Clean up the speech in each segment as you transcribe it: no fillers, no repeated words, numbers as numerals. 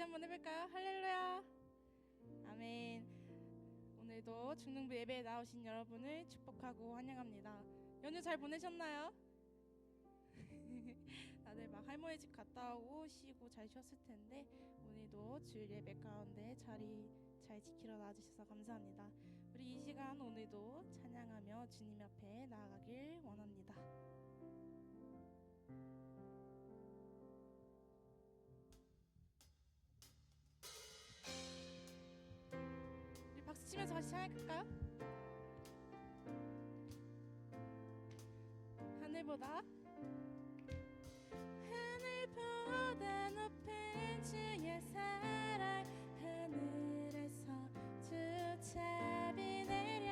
다시 한번 해볼까요? 할렐루야. 아멘. 오늘도 중등부 예배에 나오신 여러분을 축복하고 환영합니다. 연휴 잘 보내셨나요? 다들 막 할머니 집 갔다 오고 쉬고 잘 쉬었을 텐데 오늘도 주일 예배 가운데 자리 잘 지키러 나와주셔서 감사합니다. 우리 이 시간 오늘도 찬양하며 주님 앞에 나아가길 원합니다. 우리 박수 치면서 같이 찬양할까요? 하늘보다 높은 주의 사랑 하늘에서 주잡이 내려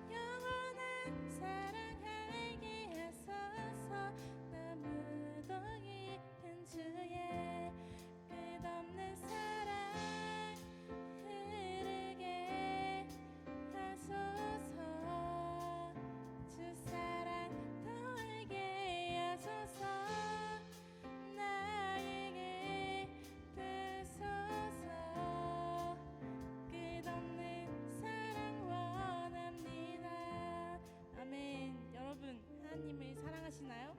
영원한 사랑 알게 하소서. 너무도 깊은 주의 끝없는 사랑 흐르게 하소서. 주 사랑 더 알게 하소서. 나에게 되소서. 끝없는 사랑 원합니다. 아멘. 여러분 하나님을 사랑하시나요?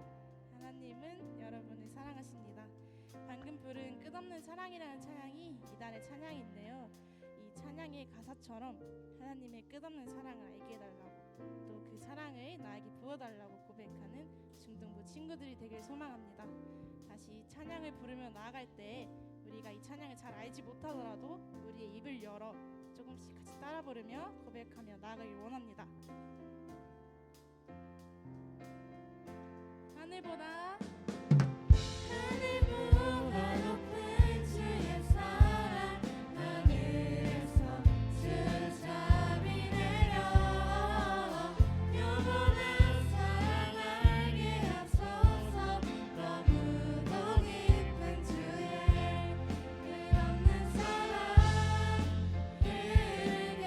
하나님은 여러분을 사랑하십니다. 방금 부른 끝없는 사랑이라는 찬양이 이달의 찬양인데요, 이 찬양의 가사처럼 하나님의 끝없는 사랑을 알게 해달라고, 또 그 사랑을 나에게 부어달라고 고백하는 중등부 친구들이 되길 소망합니다. 다시 찬양을 부르며 나아갈 때 우리가 이 찬양을 잘 알지 못하더라도 우리의 입을 열어 조금씩 같이 따라 부르며 고백하며 나아가길 원합니다. 하늘보다 높은 주의 사랑 하늘에서 주잡이 내려 영원한 사랑 알게 하소서. 너무도 깊은 주의 끝없는 사랑 흐르게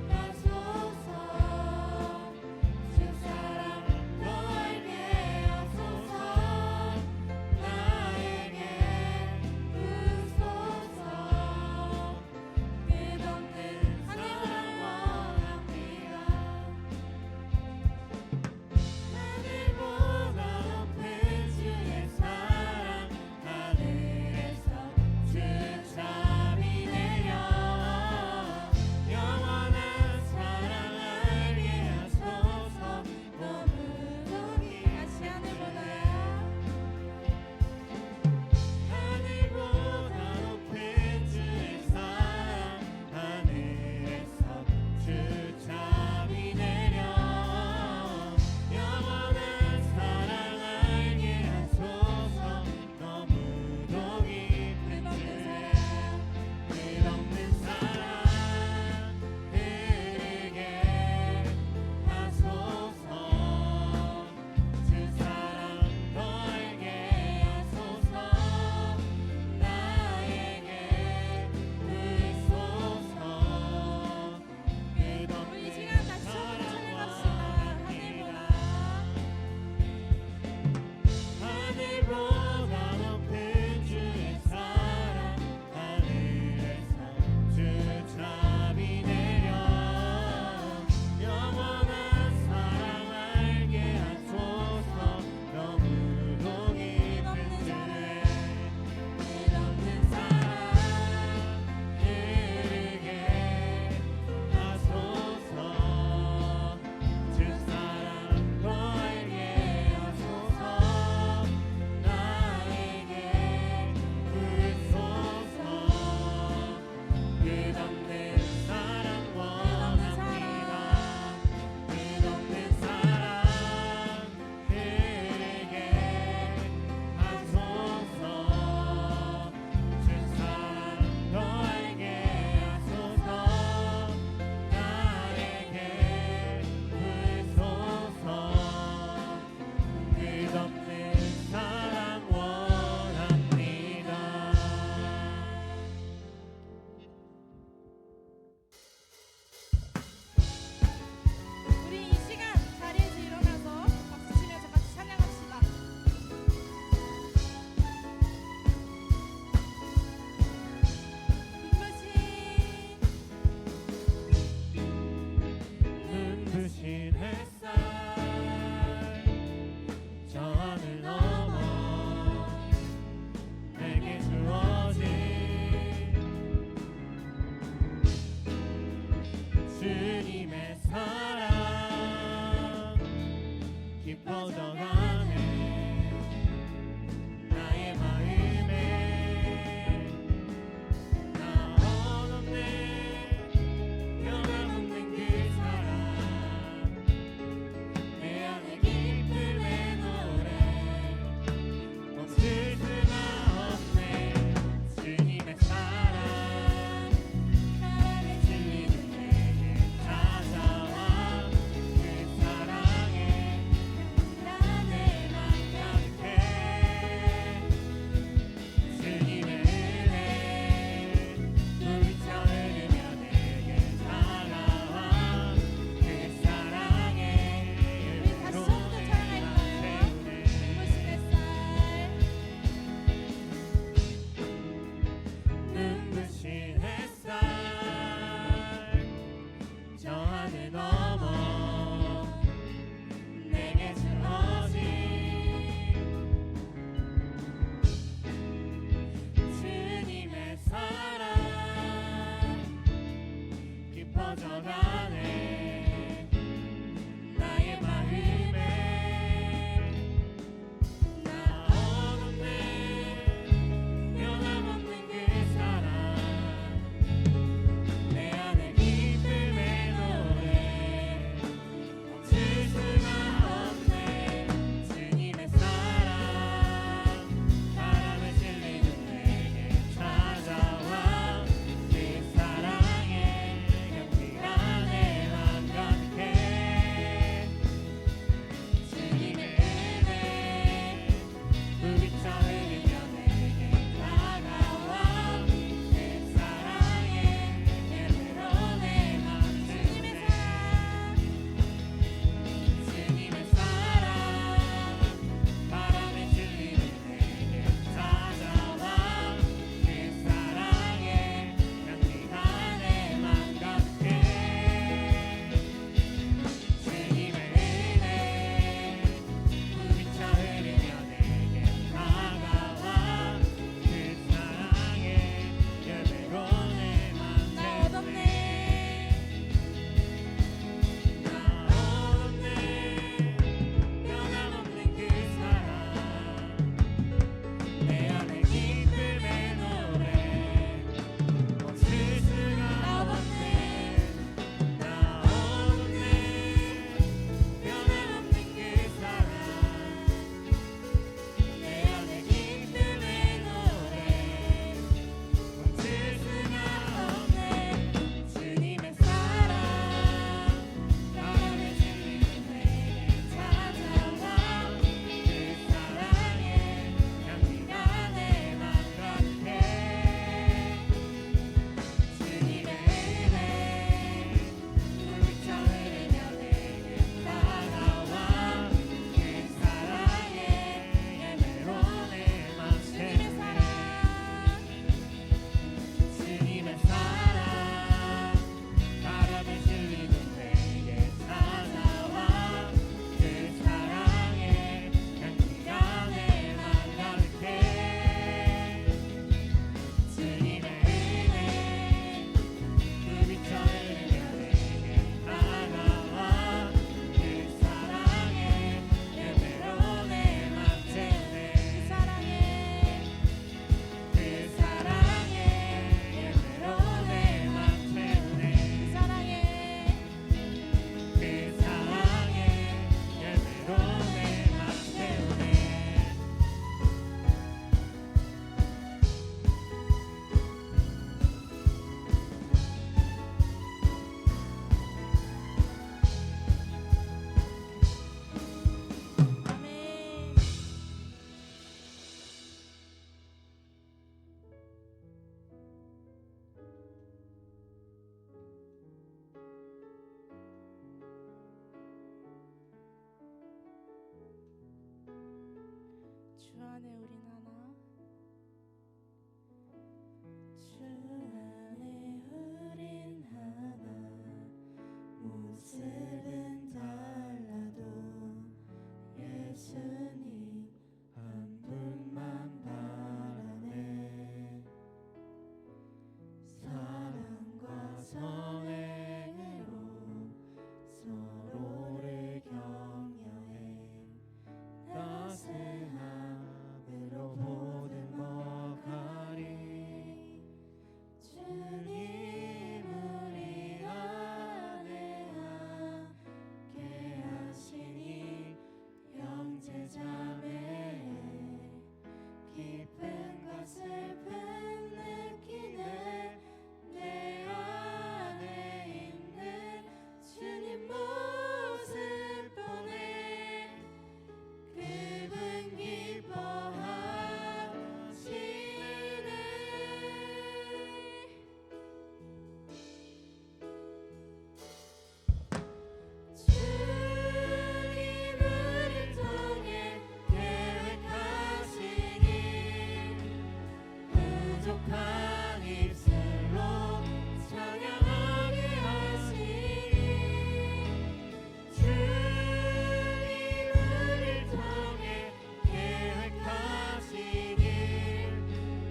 하소서. 주 사랑 더 알게 하소서. 안에 우린 하나. 주 안에 우린 하나. 모습은 달라도 예수님 한 분만 바라네. 사랑과 선행으로 서로를 격려해 따스함으로 보듬어가리. 주님 우리 안에 함께 하시니 형제자매 기쁨과 슬픔 느끼네. 내 안에 있는 주님 모습 보네. 그분 기뻐하시네. 주님 우릴 통해 계획하시니 부족한 입술로 찬양하게 하시니. 주님 우릴 통해 계획하시니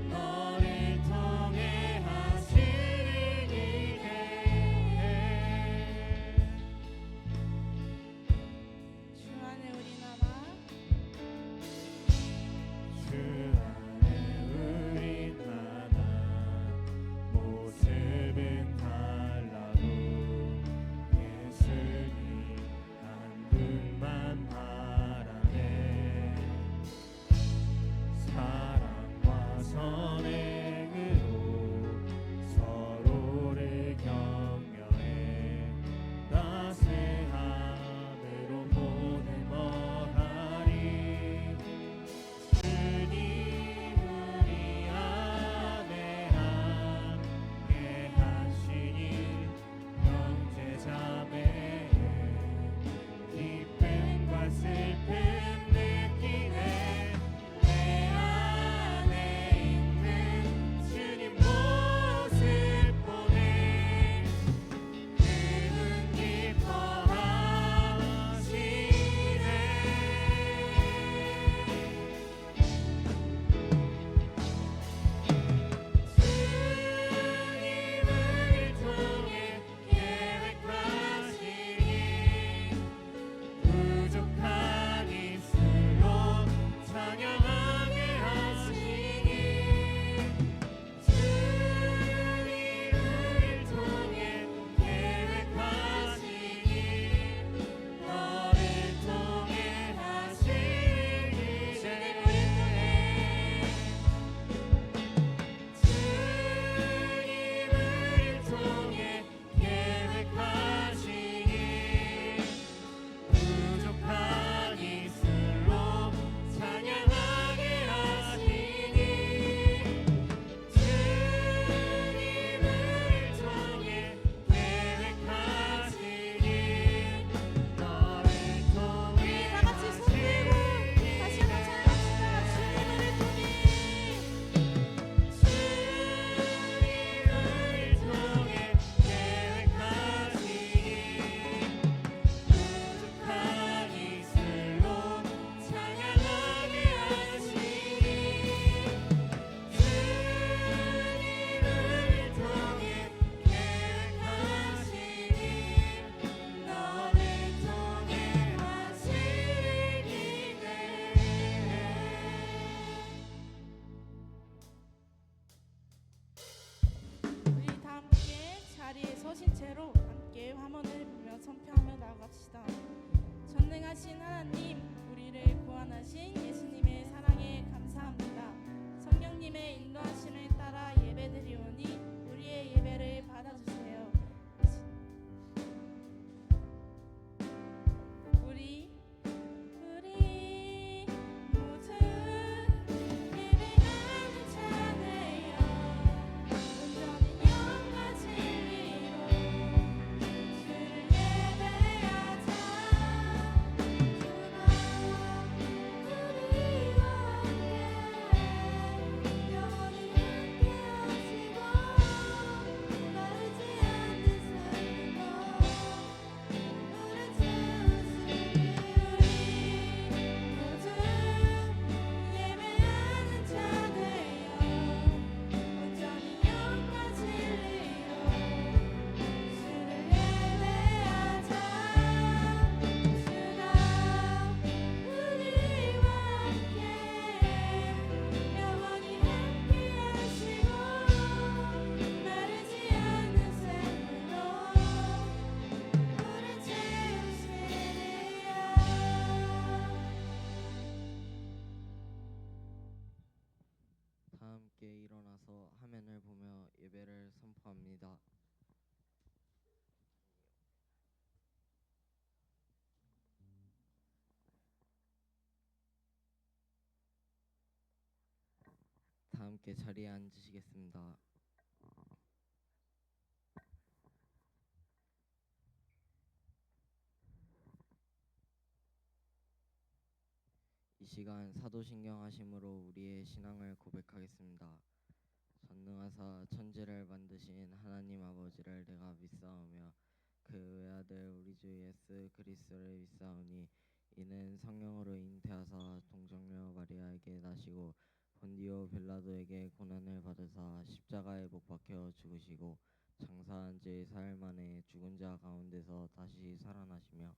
너를 통해 하시니. 주 안에 우린 하나. 주 안에 우린 하나. 모습은 달라도 예수님 한 분만 바라네. 사랑과 선행으로 서로를 격려해 따스함으로 보듬어가리. 주님 우리 안에 함께 하시니 형제자매 기쁨과 슬픔 느끼네. 내 안에 있는 주님 모습 보네. 그분 기뻐하시네. 주님을 통해 계획하시니 부족한 입술로 찬양하게 하시니. 주님을 통해 계획하시니 너를 통해 하시니. 주님을 통해 계획하시니 부족한 입술로 찬양하게 하시니. 주님을 통해 계획하시니 너를 통해 다 같이 손 들고 다시 한번 찬양합시다. 주님을 통해. 주님을 통해 계획하시니 부족한 입술로 찬양하게 하시니. 주님을 통해 계획하시니 너를 통해 하시니. 우리 다 함께 자리에 서신 채로 함께 화면을 보며 선포하며 나갑시다. 전능하신 하나님, 우리를 구원하신 예수님의 사랑에 감사합니다. 성령님의 인도하심을 따라 예배드리오니 우리의 예배를 받아주세요. 우리 모두 예배하는 자네요. 온전히 영과 진리로 주를 예배하자. 주가 우리와 함께 자리에 앉으시겠습니다. 이 시간 사도신경 하심으로 우리의 신앙을 고백하겠습니다. 전능하사 천지를 만드신 하나님 아버지를 내가 믿사오며 그 외아들 우리 주 예수 그리스도를 믿사오니 이는 성령으로 잉태하사 동정녀 마리아에게 나시고 본디오 빌라도에게 고난을 받으사 십자가에 못 박혀 죽으시고 장사한 지 사흘 만에 죽은 자 가운데서 다시 살아나시며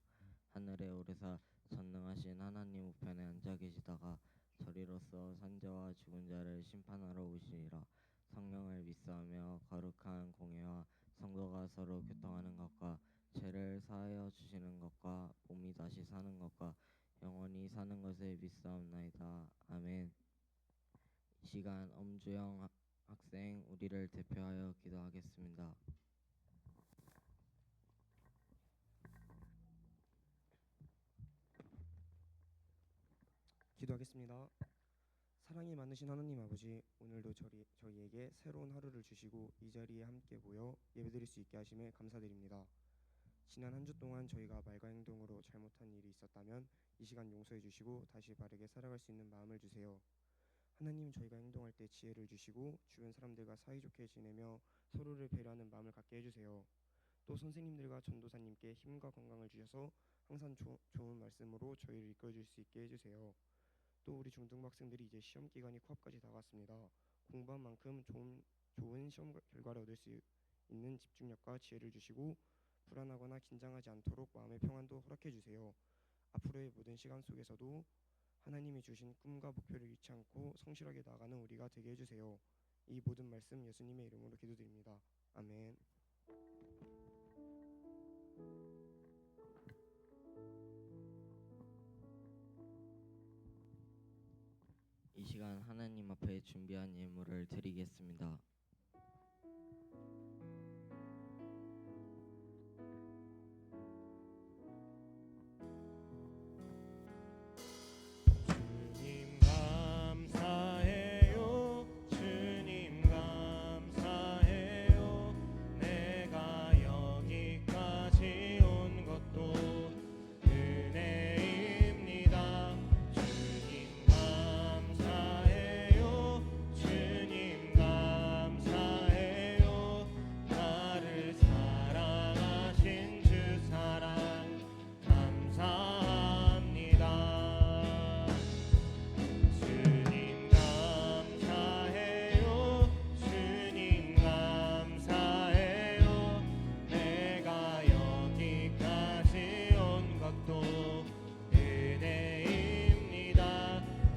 하늘에 오르사 전능하신 하나님 우편에 앉아 계시다가 저리로서 산자와 죽은 자를 심판하러 오시리라. 성령을 믿사하며 거룩한 공예와 성도가 서로 교통하는 것과 죄를 사하여 주시는 것과 몸이 다시 사는 것과 영원히 사는 것을 믿사옵나이다. 아멘. 이 시간 엄주영 학생 우리를 대표하여 기도하겠습니다. 기도하겠습니다. 사랑이 많으신 하나님 아버지, 오늘도 저희에게 새로운 하루를 주시고 이 자리에 함께 모여 예배드릴 수 있게 하심에 감사드립니다. 지난 한 주 동안 저희가 말과 행동으로 잘못한 일이 있었다면 이 시간 용서해 주시고 다시 바르게 살아갈 수 있는 마음을 주세요. 하나님, 저희가 행동할 때 지혜를 주시고 주변 사람들과 사이좋게 지내며 서로를 배려하는 마음을 갖게 해주세요. 또 선생님들과 전도사님께 힘과 건강을 주셔서 항상 좋은 말씀으로 저희를 이끌어줄 수 있게 해주세요. 또 우리 중등학생들이 이제 시험 기간이 코앞까지 다가왔습니다. 공부한 만큼 좋은 시험 결과를 얻을 수 있는 집중력과 지혜를 주시고 불안하거나 긴장하지 않도록 마음의 평안도 허락해 주세요. 앞으로의 모든 시간 속에서도 하나님이 주신 꿈과 목표를 잃지 않고 성실하게 나아가는 우리가 되게 해주세요. 이 모든 말씀 예수님의 이름으로 기도드립니다. 아멘. 이 시간 하나님 앞에 준비한 예물을 드리겠습니다. 주님 감사해요. 주님 감사해요. 내가 여기까지 온 것도 은혜입니다. 주님 감사해요. 주님 감사해요. 나를 사랑하신 주 사랑 감사합니다. 주님 감사해요. 주님 감사해요. 내가 여기까지 온 것도 은혜입니다.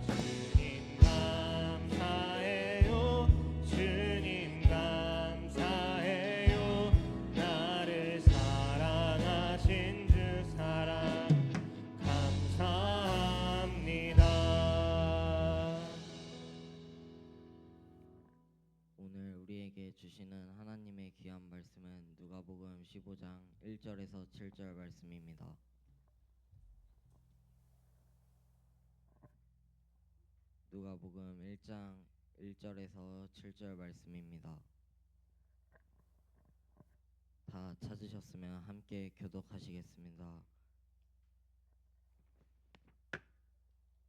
주님 감사해요. 주님 감사해요. 나를 사랑하신 주 사랑 감사합니다. 오늘 우리에게 주시는 하나님의 귀한 말씀은 누가복음 15장 1절에서 7절 말씀입니다. 누가복음 1장 1절에서 7절 말씀입니다. 다 찾으셨으면 함께 교독하시겠습니다.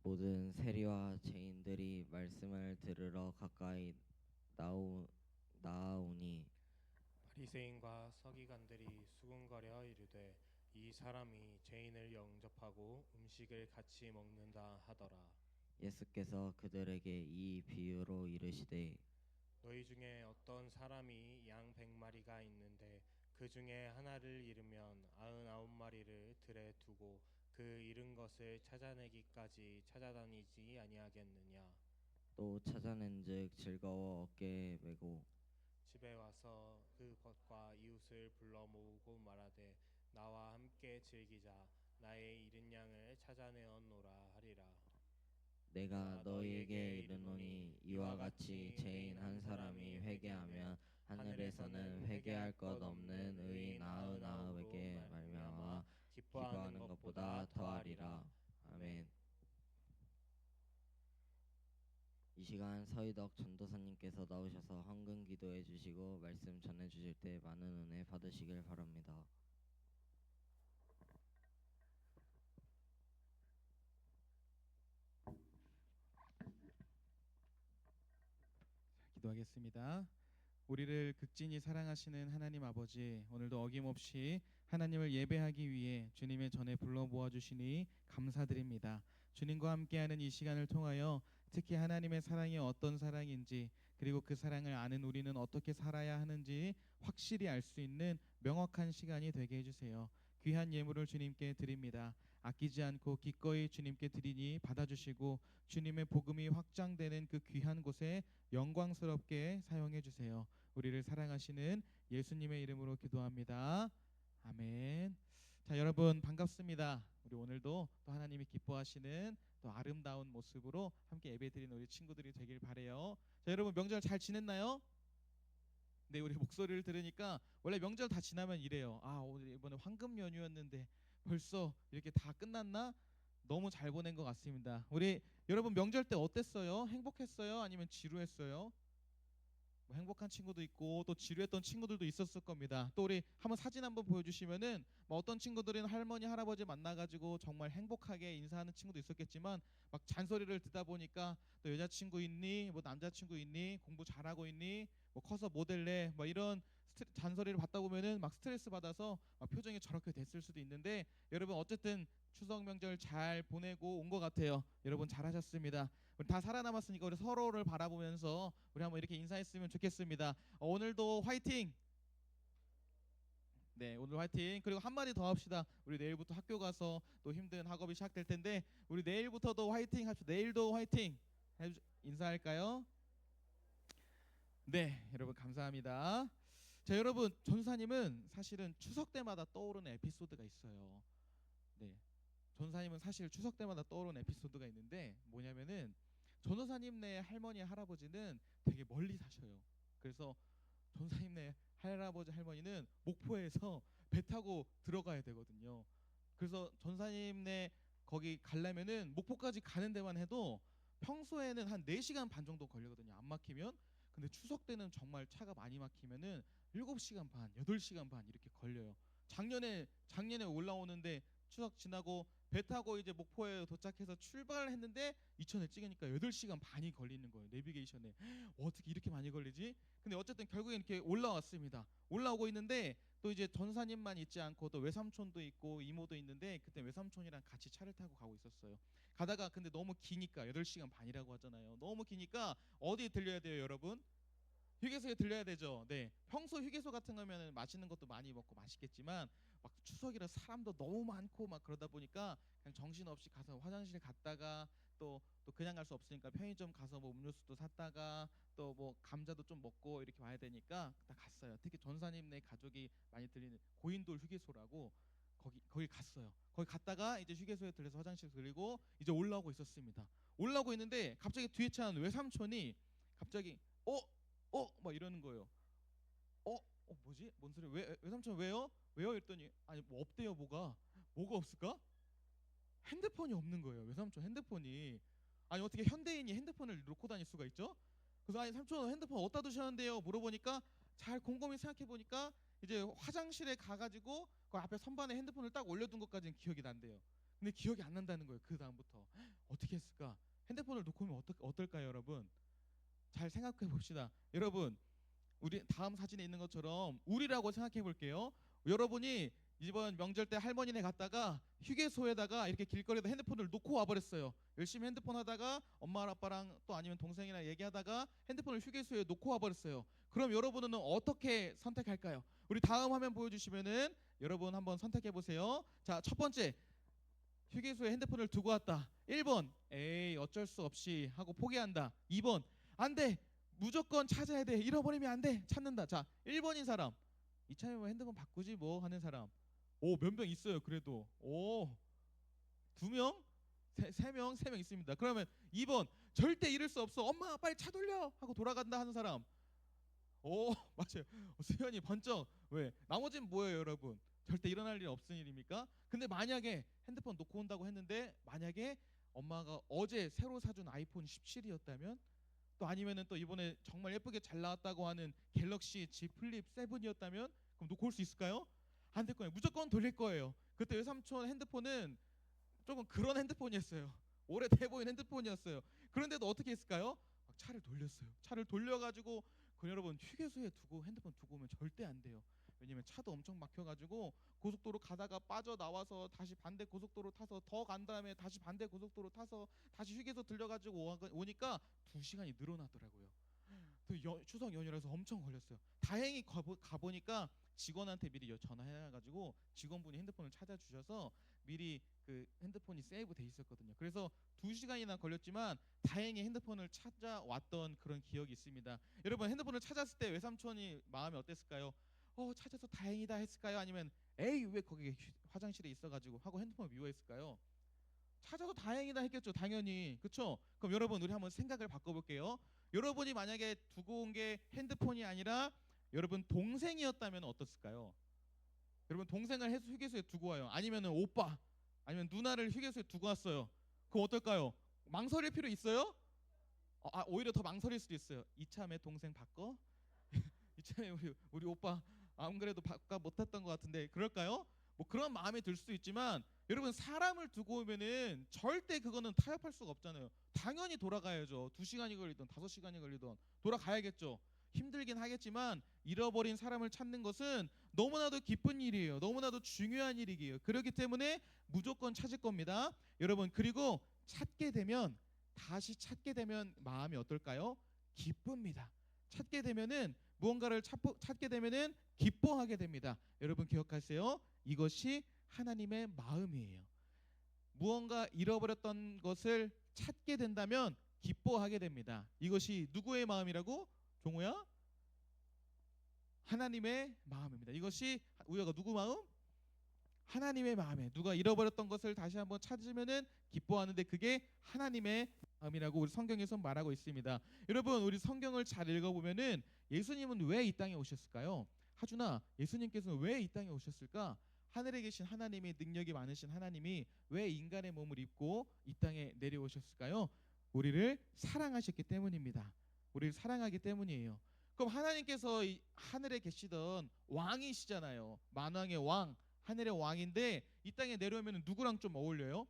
모든 세리와 죄인들이 말씀을 들으러 가까이 나아오니 바리새인과 서기관들이 수군거려 이르되 이 사람이 죄인을 영접하고 음식을 같이 먹는다 하더라. 예수께서 그들에게 이 비유로 이르시되 너희 중에 어떤 사람이 양 100마리가 있는데 그 중에 하나를 잃으면 99마리를 들에 두고 그 잃은 것을 찾아내기까지 찾아다니지 아니하겠느냐. 또 찾아낸즉 즐거워 어깨에 메고 집에 와서 그 벗과 이웃을 불러 모으고 말하되 나와 함께 즐기자. 나의 잃은 양을 찾아내었노라 하리라. 내가 너희에게 이르노니 이와 같이 죄인 한 사람이 회개하면 하늘에서는 회개할 것 없는 의인 99에게 말미암아 기뻐하는 것보다 더하리라. 아멘. 이 시간 서희덕 전도사님께서 나오셔서 헌금 기도해 주시고 말씀 전해 주실 때 많은 은혜 받으시길 바랍니다. 기도하겠습니다. 우리를 극진히 사랑하시는 하나님 아버지, 오늘도 어김없이 하나님을 예배하기 위해 주님의 전에 불러 모아 주시니 감사드립니다. 주님과 함께하는 이 시간을 통하여 특히 하나님의 사랑이 어떤 사랑인지, 그리고 그 사랑을 아는 우리는 어떻게 살아야 하는지 확실히 알 수 있는 명확한 시간이 되게 해주세요. 귀한 예물을 주님께 드립니다. 아끼지 않고 기꺼이 주님께 드리니 받아주시고 주님의 복음이 확장되는 그 귀한 곳에 영광스럽게 사용해 주세요. 우리를 사랑하시는 예수님의 이름으로 기도합니다. 아멘. 자, 여러분 반갑습니다. 우리 오늘도 또 하나님이 기뻐하시는 또 아름다운 모습으로 함께 예배드리는 우리 친구들이 되길 바래요. 자, 여러분 명절 잘 지냈나요? 네, 우리 목소리를 들으니까 원래 명절 다 지나면 이래요. 아, 오늘 이번에 황금 연휴였는데 벌써 이렇게 다 끝났나? 너무 잘 보낸 것 같습니다. 우리 여러분 명절 때 어땠어요? 행복했어요? 아니면 지루했어요? 뭐 행복한 친구도 있고 또 지루했던 친구들도 있었을 겁니다. 또 우리 한번 사진 한번 보여주시면은 뭐 어떤 친구들은 할머니 할아버지 만나가지고 정말 행복하게 인사하는 친구도 있었겠지만 막 잔소리를 듣다 보니까 또 여자친구 있니? 뭐 남자친구 있니? 공부 잘하고 있니? 뭐 커서 뭐 될래? 뭐 이런 잔소리를 받다 보면은 막 스트레스 받아서 막 표정이 저렇게 됐을 수도 있는데 여러분 어쨌든 추석 명절 잘 보내고 온 것 같아요. 여러분 잘하셨습니다. 우리 다 살아남았으니까 우리 서로를 바라보면서 우리 한번 이렇게 인사했으면 좋겠습니다. 오늘도 화이팅! 네, 오늘 화이팅. 그리고 한마디 더 합시다. 우리 내일부터 학교 가서 또 힘든 학업이 시작될 텐데 우리 내일부터도 화이팅 합시다. 내일도 화이팅! 인사할까요? 네, 여러분 감사합니다. 자, 여러분 전사님은 사실은 추석 때마다 떠오르는 에피소드가 있어요. 네, 전사님은 사실 추석 때마다 떠오르는 에피소드가 있는데 뭐냐면은 전도사님네 할머니 할아버지는 되게 멀리 사셔요. 그래서 전사님네 할아버지 할머니는 목포에서 배 타고 들어가야 되거든요. 그래서 전사님네 거기 가려면은 목포까지 가는 데만 해도 평소에는 한 4시간 반 정도 걸리거든요. 안 막히면. 근데 추석 때는 정말 차가 많이 막히면은 7시간 반, 8시간 반 이렇게 걸려요. 작년에 올라오는데 추석 지나고 배 타고 이제 목포에 도착해서 출발을 했는데 이천에 찍으니까 8시간 반이 걸리는 거예요. 내비게이션에. 어떻게 이렇게 많이 걸리지? 근데 어쨌든 결국엔 이렇게 올라왔습니다. 올라오고 있는데 또 이제 전사님만 있지 않고 또 외삼촌도 있고 이모도 있는데 그때 외삼촌이랑 같이 차를 타고 가고 있었어요. 가다가 근데 너무 기니까 8시간 반이라고 하잖아요. 너무 기니까 어디에 들려야 돼요, 여러분? 휴게소에 들려야 되죠. 네, 평소 휴게소 같은 거면은 맛있는 것도 많이 먹고 맛있겠지만 막 추석이라 사람도 너무 많고 막 그러다 보니까 그냥 정신없이 가서 화장실 갔다가 또 그냥 갈 수 없으니까 편의점 가서 뭐 음료수도 샀다가 또 뭐 감자도 좀 먹고 이렇게 와야 되니까 다 갔어요. 특히 전사님네 가족이 많이 들리는 고인돌 휴게소라고 거기 갔어요. 거기 갔다가 이제 휴게소에 들려서 화장실 들리고 이제 올라오고 있었습니다. 올라오고 있는데 갑자기 뒤에 찬 외삼촌이 갑자기 막 이러는 거예요. 뭐지? 뭔 소리? 외삼촌 왜요? 왜요? 이랬더니 아니 뭐 없대요. 뭐가 없을까? 핸드폰이 없는 거예요. 외삼촌 핸드폰이. 아니 어떻게 현대인이 핸드폰을 놓고 다닐 수가 있죠? 그래서 아니 삼촌 핸드폰 어디다 두셨는데요? 물어보니까 잘 곰곰이 생각해 보니까 이제 화장실에 가가지고 그 앞에 선반에 핸드폰을 딱 올려둔 것까지는 기억이 난대요. 근데 기억이 안 난다는 거예요. 그 다음부터 어떻게 했을까? 핸드폰을 놓고 오면 어떨까요, 여러분? 잘 생각해 봅시다. 여러분, 우리 다음 사진에 있는 것처럼 우리라고 생각해 볼게요. 여러분이 이번 명절 때 할머니네 갔다가 휴게소에다가 이렇게 길거리에다 핸드폰을 놓고 와버렸어요. 열심히 핸드폰 하다가 엄마 아빠랑 또 아니면 동생이랑 얘기하다가 핸드폰을 휴게소에 놓고 와버렸어요. 그럼 여러분은 어떻게 선택할까요? 우리 다음 화면 보여주시면은 여러분 한번 선택해 보세요. 자, 첫 번째, 휴게소에 핸드폰을 두고 왔다. 1번 에이 어쩔 수 없이 하고 포기한다. 2번 안돼 무조건 찾아야 돼. 잃어버리면 안돼. 찾는다. 자, 1번인 사람 이참에 핸드폰 바꾸지 뭐 하는 사람. 몇 명 있어요. 그래도 2명? 3명 있습니다. 그러면 2번 절대 잃을 수 없어. 엄마 빨리 차 돌려 하고 돌아간다 하는 사람. 맞아요. 수현이 번쩍. 왜? 나머지는 뭐예요, 여러분? 절대 일어날 일 없는 일입니까? 근데 만약에 핸드폰 놓고 온다고 했는데 만약에 엄마가 어제 새로 사준 아이폰 17이었다면 또 아니면은 또 이번에 정말 예쁘게 잘 나왔다고 하는 갤럭시 Z 플립 7이었다면 그럼 놓고 올 수 있을까요? 안 될 거예요. 무조건 돌릴 거예요. 그때 외삼촌 핸드폰은 조금 그런 핸드폰이었어요. 오래돼 보이는 핸드폰이었어요. 그런데도 어떻게 했을까요? 막 차를 돌렸어요. 차를 돌려가지고 그 여러분 휴게소에 두고 핸드폰 두고 오면 절대 안 돼요. 왜냐면 차도 엄청 막혀가지고 고속도로 가다가 빠져나와서 다시 반대 고속도로 타서 더 간 다음에 다시 반대 고속도로 타서 다시 휴게소 들려가지고 오니까 2시간이 늘어나더라고요. 또 추석 연휴라서 엄청 걸렸어요. 다행히 가보니까 직원한테 미리 전화해가지고 직원분이 핸드폰을 찾아주셔서 미리 그 핸드폰이 세이브 돼 있었거든요. 그래서 2시간이나 걸렸지만 다행히 핸드폰을 찾아왔던 그런 기억이 있습니다. 여러분 핸드폰을 찾았을 때 외삼촌이 마음이 어땠을까요? 찾아서 다행이다 했을까요? 아니면 에이 왜 거기 화장실에 있어가지고 하고 핸드폰을 미워했을까요? 찾아서 다행이다 했겠죠. 당연히. 그렇죠? 그럼 여러분 우리 한번 생각을 바꿔볼게요. 여러분이 만약에 두고 온 게 핸드폰이 아니라 여러분 동생이었다면 어떻을까요? 여러분 동생을 휴게소에 두고 와요. 아니면은 오빠 아니면 누나를 휴게소에 두고 왔어요. 그럼 어떨까요? 망설일 필요 있어요? 오히려 더 망설일 수도 있어요. 이참에 동생 바꿔? 이참에 우리 오빠 안 그래도 바꿔 못했던 것 같은데 그럴까요? 뭐 그런 마음이 들 수도 있지만 여러분 사람을 두고 오면은 절대 그거는 타협할 수가 없잖아요. 당연히 돌아가야죠. 2시간이 걸리든 5시간이 걸리든 돌아가야겠죠. 힘들긴 하겠지만 잃어버린 사람을 찾는 것은 너무나도 기쁜 일이에요. 너무나도 중요한 일이에요. 그렇기 때문에 무조건 찾을 겁니다. 여러분 그리고 다시 찾게 되면 마음이 어떨까요? 기쁩니다. 찾게 되면은 무언가를 찾게 되면은 기뻐하게 됩니다. 여러분 기억하세요. 이것이 하나님의 마음이에요. 무언가 잃어버렸던 것을 찾게 된다면 기뻐하게 됩니다. 이것이 누구의 마음이라고? 종우야? 하나님의 마음입니다. 이것이 우여가 누구 마음? 하나님의 마음에 누가 잃어버렸던 것을 다시 한번 찾으면은 기뻐하는데 그게 하나님의 마음이라고 우리 성경에서 말하고 있습니다. 여러분 우리 성경을 잘 읽어보면은 예수님은 왜 이 땅에 오셨을까요? 하준아, 예수님께서는 왜 이 땅에 오셨을까? 하늘에 계신 하나님이 능력이 많으신 하나님이 왜 인간의 몸을 입고 이 땅에 내려오셨을까요? 우리를 사랑하셨기 때문입니다. 우리를 사랑하기 때문이에요. 그럼 하나님께서 이 하늘에 계시던 왕이시잖아요. 만왕의 왕, 하늘의 왕인데 이 땅에 내려오면 누구랑 좀 어울려요?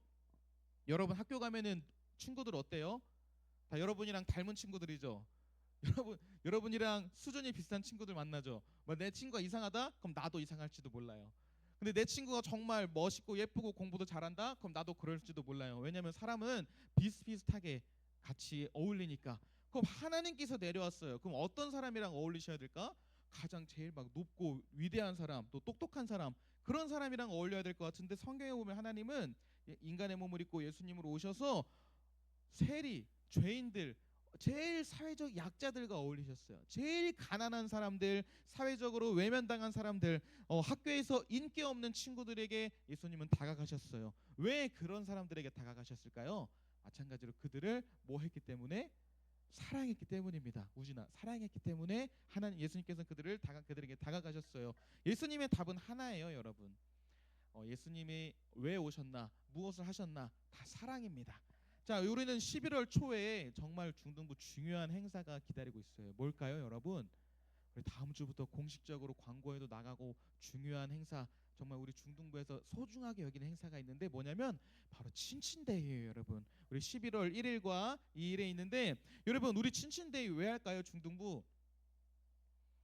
여러분 학교 가면은 친구들 어때요? 다 여러분이랑 닮은 친구들이죠. 여러분이랑 수준이 비슷한 친구들 만나죠. 내 친구가 이상하다? 그럼 나도 이상할지도 몰라요. 근데 내 친구가 정말 멋있고 예쁘고 공부도 잘한다? 그럼 나도 그럴지도 몰라요. 왜냐하면 사람은 비슷비슷하게 같이 어울리니까. 그럼 하나님께서 내려왔어요. 그럼 어떤 사람이랑 어울리셔야 될까? 가장 제일 막 높고 위대한 사람, 또 똑똑한 사람, 그런 사람이랑 어울려야 될 것 같은데 성경에 보면 하나님은 인간의 몸을 입고 예수님으로 오셔서 세리, 죄인들, 제일 사회적 약자들과 어울리셨어요. 제일 가난한 사람들, 사회적으로 외면당한 사람들, 학교에서 인기 없는 친구들에게 예수님은 다가가셨어요. 왜 그런 사람들에게 다가가셨을까요? 마찬가지로 그들을 뭐 했기 때문에? 사랑했기 때문입니다. 우진아, 사랑했기 때문에 하나님 예수님께서 그들에게 다가가셨어요. 예수님의 답은 하나예요, 여러분. 예수님이 왜 오셨나, 무엇을 하셨나, 다 사랑입니다. 자, 우리는 11월 초에 정말 중등부 중요한 행사가 기다리고 있어요. 뭘까요, 여러분? 우리 다음 주부터 공식적으로 광고에도 나가고 중요한 행사, 정말 우리 중등부에서 소중하게 여기는 행사가 있는데 뭐냐면 바로 친친데이예요, 여러분. 우리 11월 1일과 2일에 있는데 여러분 우리 친친데이 왜 할까요, 중등부?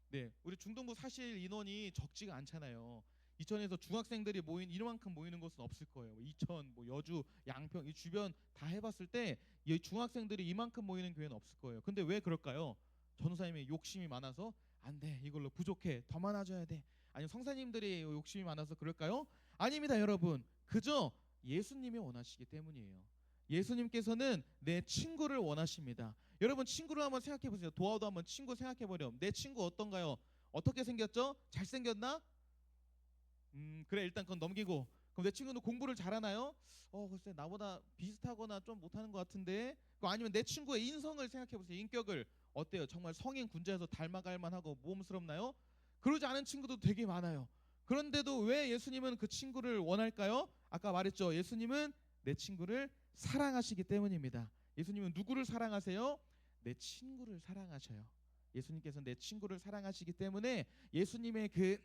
네, 우리 중등부 사실 인원이 적지가 않잖아요. 이천에서 중학생들이 이만큼 모이는 곳은 없을 거예요. 이천, 여주, 양평 이 주변 다 해봤을 때 이 중학생들이 이만큼 모이는 교회는 없을 거예요. 근데 왜 그럴까요? 전도사님이 욕심이 많아서 안 돼, 이걸로 부족해, 더 많아져야 돼. 아니면 성사님들이 욕심이 많아서 그럴까요? 아닙니다, 여러분. 그저 예수님이 원하시기 때문이에요. 예수님께서는 내 친구를 원하십니다. 여러분 친구를 한번 생각해 보세요. 도와도 한번 친구 생각해 보렴. 내 친구 어떤가요? 어떻게 생겼죠? 잘생겼나? 그래, 일단 그건 넘기고. 그럼 내 친구는 공부를 잘하나요? 글쎄 나보다 비슷하거나 좀 못하는 것 같은데. 아니면 내 친구의 인성을 생각해 보세요. 인격을 어때요? 정말 성인 군자에서 닮아갈 만하고 모험스럽나요? 그러지 않은 친구도 되게 많아요. 그런데도 왜 예수님은 그 친구를 원할까요? 아까 말했죠. 예수님은 내 친구를 사랑하시기 때문입니다. 예수님은 누구를 사랑하세요? 내 친구를 사랑하셔요. 예수님께서 내 친구를 사랑하시기 때문에 예수님의 그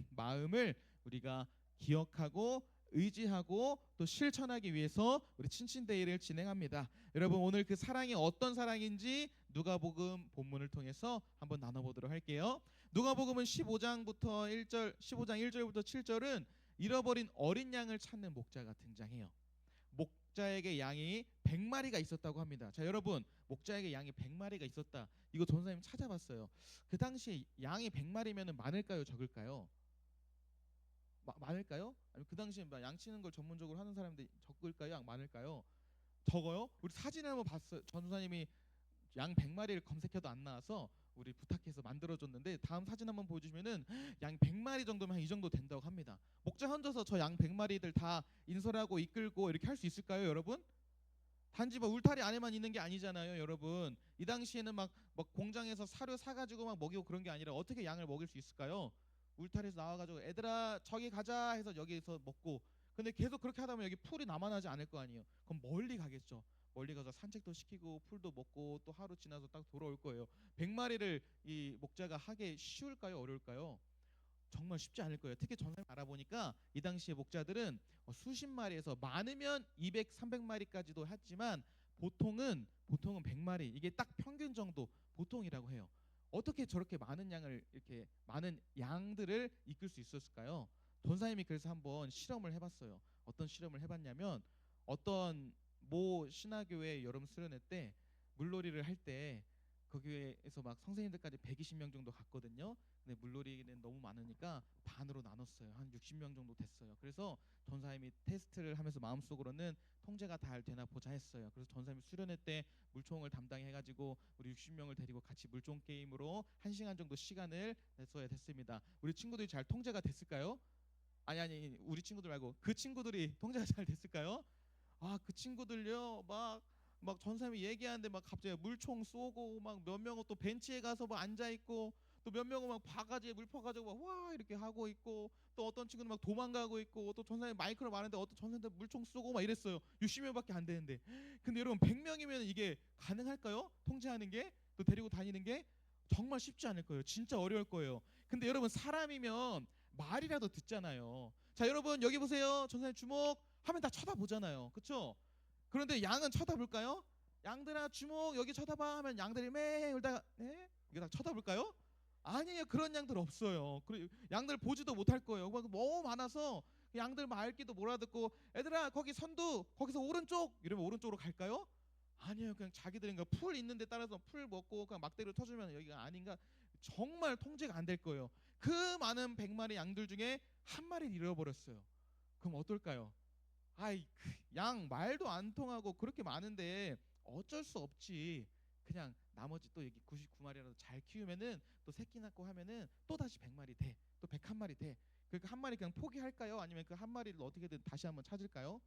마음을 우리가 기억하고 의지하고 또 실천하기 위해서 우리 친친데이를 진행합니다. 여러분 오늘 그 사랑이 어떤 사랑인지 누가복음 본문을 통해서 한번 나눠보도록 할게요. 누가복음은 15장부터 1절, 15장 1절부터 7절은 잃어버린 어린 양을 찾는 목자가 등장해요. 목자에게 양이 100마리가 있었다고 합니다. 자, 여러분 목자에게 양이 100마리가 있었다. 이거 전사님 찾아봤어요. 그 당시에 양이 100마리면 많을까요, 적을까요? 많을까요? 아니면 그 당시에 양 치는 걸 전문적으로 하는 사람들이 적을까요? 양 많을까요? 적어요? 우리 사진을 한번 봤어요. 전사님이 양 100마리를 검색해도 안 나와서 우리 부탁해서 만들어줬는데 다음 사진 한번 보여주시면은 양 100마리 정도면 한 이 정도 된다고 합니다. 목자 혼자서 저 양 100마리들 다 인솔하고 이끌고 이렇게 할 수 있을까요, 여러분? 단지 막 울타리 안에만 있는 게 아니잖아요, 여러분. 이 당시에는 막 공장에서 사료 사가지고 막 먹이고 그런 게 아니라 어떻게 양을 먹일 수 있을까요? 울타리에서 나와가지고 애들아 저기 가자 해서 여기서 먹고, 근데 계속 그렇게 하다 보면 여기 풀이 남아나지 않을 거 아니에요. 그럼 멀리 가겠죠. 멀리 가서 산책도 시키고 풀도 먹고 또 하루 지나서 딱 돌아올 거예요. 100마리를 이 목자가 하기 쉬울까요, 어려울까요? 정말 쉽지 않을 거예요. 특히 전사님 알아보니까 이 당시에 목자들은 수십 마리에서 많으면 200, 300마리까지도 했지만 보통은 100마리, 이게 딱 평균 정도 보통이라고 해요. 어떻게 저렇게 많은 양을, 이렇게 많은 양들을 이끌 수 있었을까요? 전사님이 그래서 한번 실험을 해봤어요. 어떤 실험을 해봤냐면, 어떤 모 신화교회 여름 수련회 때 물놀이를 할 때 거기에서 막 선생님들까지 120명 정도 갔거든요. 근데 물놀이는 너무 많으니까 반으로 나눴어요. 한 60명 정도 됐어요. 그래서 전사님이 테스트를 하면서 마음속으로는 통제가 잘 되나 보자 했어요. 그래서 전사님이 수련회 때 물총을 담당해가지고 우리 60명을 데리고 같이 물총 게임으로 1시간 정도 시간을 써야 됐습니다. 우리 친구들이 잘 통제가 됐을까요? 아니 우리 친구들 말고 그 친구들이 통제가 잘 됐을까요? 아, 그 친구들요 막 전사님이 얘기하는데 막 갑자기 물총 쏘고, 막 몇 명은 또 벤치에 가서 막 앉아 있고, 또 몇 명은 막 바가지에 물 퍼가지고 막 와 이렇게 하고 있고, 또 어떤 친구는 막 도망가고 있고, 또 전사님 마이크로 말하는데 어떤 전사님들 물총 쏘고 막 이랬어요. 60명밖에 안 되는데. 근데 여러분 100명이면 이게 가능할까요? 통제하는 게, 또 데리고 다니는 게 정말 쉽지 않을 거예요. 진짜 어려울 거예요. 근데 여러분 사람이면 말이라도 듣잖아요. 자, 여러분 여기 보세요. 전사님 주목 하면 다 쳐다보잖아요. 그렇죠? 그런데 양은 쳐다볼까요? 양들아 주목 여기 쳐다봐 하면 양들이 매 울다가 네? 이거 다 쳐다볼까요? 아니에요. 그런 양들 없어요. 양들 보지도 못할 거예요. 너무 많아서 양들 말귀도 몰아듣고, 애들아 거기 선두 거기서 오른쪽 이러면 오른쪽으로 갈까요? 아니에요. 그냥 자기들이 풀 있는 데 따라서 풀 먹고 그냥 막대기로 쳐주면 여기가 아닌가. 정말 통제가 안 될 거예요. 그 많은 100마리 양들 중에 한 마리를 잃어버렸어요. 그럼 어떨까요? 아이, 양 말도 안 통하고 그렇게 많은데 어쩔 수 없지. 그냥 나머지 또 여기 99마리라도 잘 키우면은 또 새끼 낳고 하면은 또 다시 100마리 돼. 또 101마리 돼. 그러니까 한 마리 그냥 포기할까요? 아니면 그 한 마리를 어떻게든 다시 한번 찾을까요?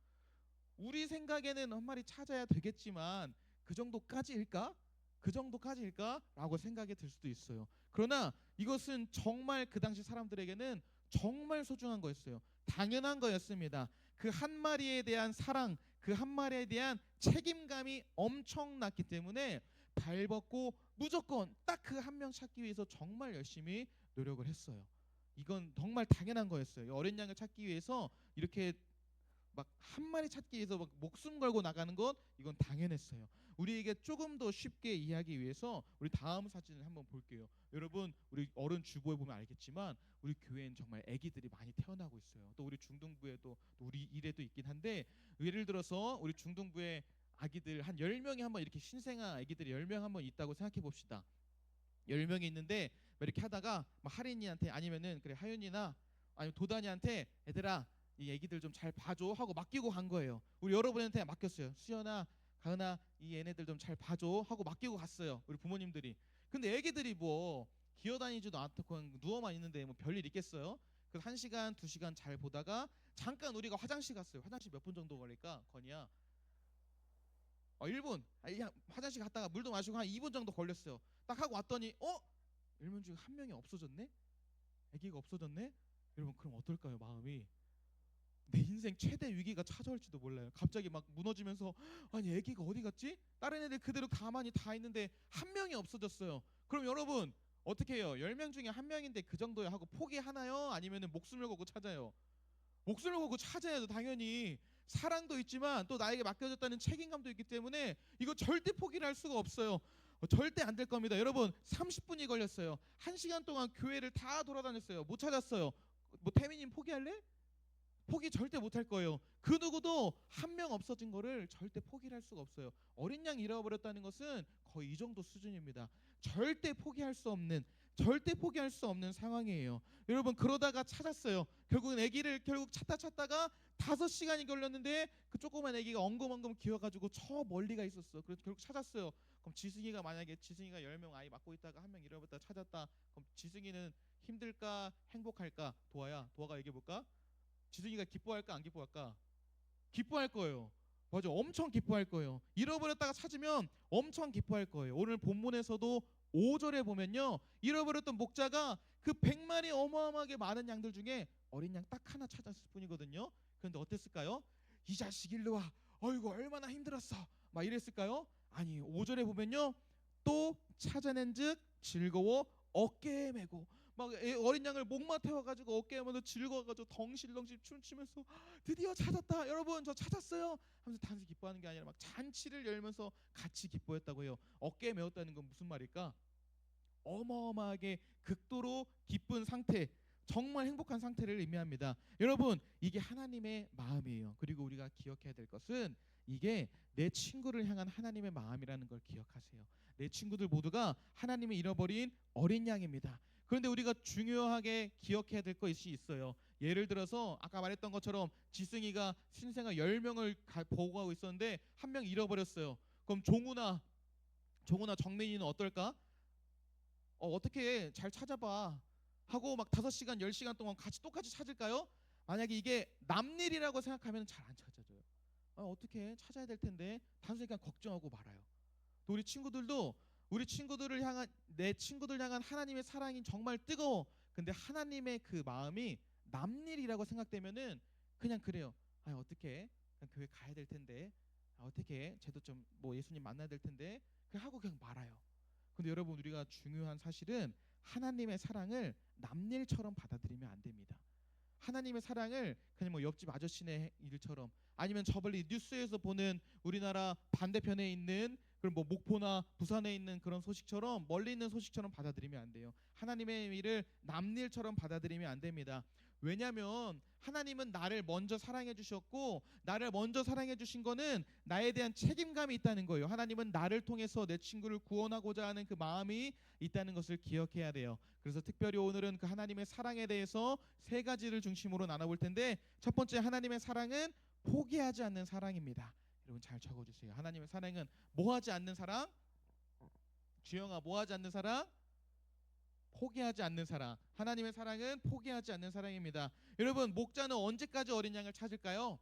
우리 생각에는 한 마리 찾아야 되겠지만 그 정도까지일까? 그 정도까지일까? 라고 생각이 들 수도 있어요. 그러나 이것은 정말 그 당시 사람들에게는 정말 소중한 거였어요. 당연한 거였습니다. 그 한 마리에 대한 사랑, 그 한 마리에 대한 책임감이 엄청났기 때문에 발벗고 무조건 딱 그 한 명 찾기 위해서 정말 열심히 노력을 했어요. 이건 정말 당연한 거였어요. 어린 양을 찾기 위해서 이렇게 막 한 마리 찾기 위해서 막 목숨 걸고 나가는 것, 이건 당연했어요. 우리에게 조금 더 쉽게 이해하기 위해서 우리 다음 사진을 한번 볼게요. 여러분 우리 어른 주보에 보면 알겠지만 우리 교회엔 정말 아기들이 많이 태어나고 있어요. 또 우리 중등부에도, 또 우리 일에도 있긴 한데, 예를 들어서 우리 중등부에 아기들 한 10명이 한번 이렇게 신생아 아기들이 10명 한번 있다고 생각해 봅시다. 10명이 있는데 이렇게 하다가 막 하린이한테 아니면은 그래 하윤이나 아니면 도단이한테 애들아 이 애기들 좀 잘 봐줘 하고 맡기고 간 거예요. 우리 여러분한테 맡겼어요. 수연아, 가은아, 이 얘네들 좀 잘 봐줘 하고 맡기고 갔어요. 우리 부모님들이. 근데 애기들이 뭐 기어다니지도 않고 그냥 누워만 있는데 뭐 별일 있겠어요? 그래서 1시간, 2시간 잘 보다가 잠깐 우리가 화장실 갔어요. 화장실 몇 분 정도 걸릴까? 건이야. 1분. 화장실 갔다가 물도 마시고 한 2분 정도 걸렸어요. 딱 하고 왔더니 10명 중에 한 명이 없어졌네? 애기가 없어졌네? 여러분 그럼 어떨까요, 마음이? 내 인생 최대 위기가 찾아올지도 몰라요. 갑자기 막 무너지면서 아니 애기가 어디 갔지? 다른 애들 그대로 가만히 다 있는데 한 명이 없어졌어요. 그럼 여러분 어떻게 해요? 10명 중에 한 명인데 그 정도에 하고 포기하나요? 아니면은 목숨을 걸고 찾아요? 목숨을 걸고 찾아야죠. 당연히 사랑도 있지만 또 나에게 맡겨졌다는 책임감도 있기 때문에 이거 절대 포기를 할 수가 없어요. 절대 안 될 겁니다. 여러분 30분이 걸렸어요. 1시간 동안 교회를 다 돌아다녔어요. 못 찾았어요. 뭐 태민님 포기할래? 포기 절대 못 할 거예요. 그 누구도 한 명 없어진 거를 절대 포기를 할 수가 없어요. 어린 양 잃어버렸다는 것은 거의 이 정도 수준입니다. 절대 포기할 수 없는 상황이에요. 여러분 그러다가 찾았어요. 결국은 아기를 찾다가 5시간이 걸렸는데 그 조그만 아기가 엉금엉금 기어가지고 저 멀리가 있었어. 그래서 결국 찾았어요. 그럼 지승이가 만약에 지승이가 10명 아이 맡고 있다가 한 명 잃어버렸다 찾았다. 그럼 지승이는 힘들까 행복할까? 도아가 얘기해볼까? 지승이가 기뻐할까 안 기뻐할까? 기뻐할 거예요. 맞아, 엄청 기뻐할 거예요. 잃어버렸다가 찾으면 엄청 기뻐할 거예요. 오늘 본문에서도 5절에 보면요, 잃어버렸던 목자가 그 100마리 어마어마하게 많은 양들 중에 어린 양 딱 하나 찾았을 뿐이거든요. 그런데 어땠을까요? 이 자식 일로 와. 어이구 얼마나 힘들었어. 막 이랬을까요? 아니, 5절에 보면요, 또 찾아낸즉 즐거워 어깨에 메고 막 어린 양을 목마 태워가지고 어깨에 메고 즐거워가지고 덩실덩실 춤추면서 드디어 찾았다. 여러분 저 찾았어요. 하면서 단순히 기뻐하는 게 아니라 막 잔치를 열면서 같이 기뻐했다고 해요. 어깨에 메웠다는 건 무슨 말일까? 어마어마하게 극도로 기쁜 상태, 정말 행복한 상태를 의미합니다. 여러분 이게 하나님의 마음이에요. 그리고 우리가 기억해야 될 것은 이게 내 친구를 향한 하나님의 마음이라는 걸 기억하세요. 내 친구들 모두가 하나님이 잃어버린 어린 양입니다. 그런데 우리가 중요하게 기억해야 될 것이 있어요. 예를 들어서 아까 말했던 것처럼 지승이가 신생아 10명을 보고하고 있었는데 한 명 잃어버렸어요. 그럼 종우나 정민이는 어떨까? 어떻게 잘 찾아봐 하고 막 5시간 10시간 동안 똑같이 찾을까요? 만약에 이게 남 일이라고 생각하면 잘 안 찾아줘요. 어떻게 찾아야 될 텐데 단순히 그냥 걱정하고 말아요. 또 우리 친구들도 내 친구들 향한 하나님의 사랑이 정말 뜨거워. 근데 하나님의 그 마음이 남 일이라고 생각되면은 그냥 그래요. 어떻게 그냥 교회 가야 될 텐데 어떻게 쟤도 좀 뭐 예수님 만나야 될 텐데 그냥 하고 그냥 말아요. 근데 여러분 우리가 중요한 사실은 하나님의 사랑을 남 일처럼 받아들이면 안 됩니다. 하나님의 사랑을 그냥 뭐 옆집 아저씨네 일처럼 아니면 저 멀리 뉴스에서 보는 우리나라 반대편에 있는 그런 뭐 목포나 부산에 있는 그런 소식처럼 멀리 있는 소식처럼 받아들이면 안 돼요. 하나님의 일을 남 일처럼 받아들이면 안 됩니다. 왜냐하면 하나님은 나를 먼저 사랑해 주셨고 나를 먼저 사랑해 주신 거는 나에 대한 책임감이 있다는 거예요. 하나님은 나를 통해서 내 친구를 구원하고자 하는 그 마음이 있다는 것을 기억해야 돼요. 그래서 특별히 오늘은 그 하나님의 사랑에 대해서 3가지를 중심으로 나눠볼 텐데 첫 번째 하나님의 사랑은 포기하지 않는 사랑입니다. 여러분 잘 적어주세요. 하나님의 사랑은 뭐하지 않는 사랑? 주영아 뭐하지 않는 사랑? 포기하지 않는 사랑. 하나님의 사랑은 포기하지 않는 사랑입니다. 여러분 목자는 언제까지 어린 양을 찾을까요?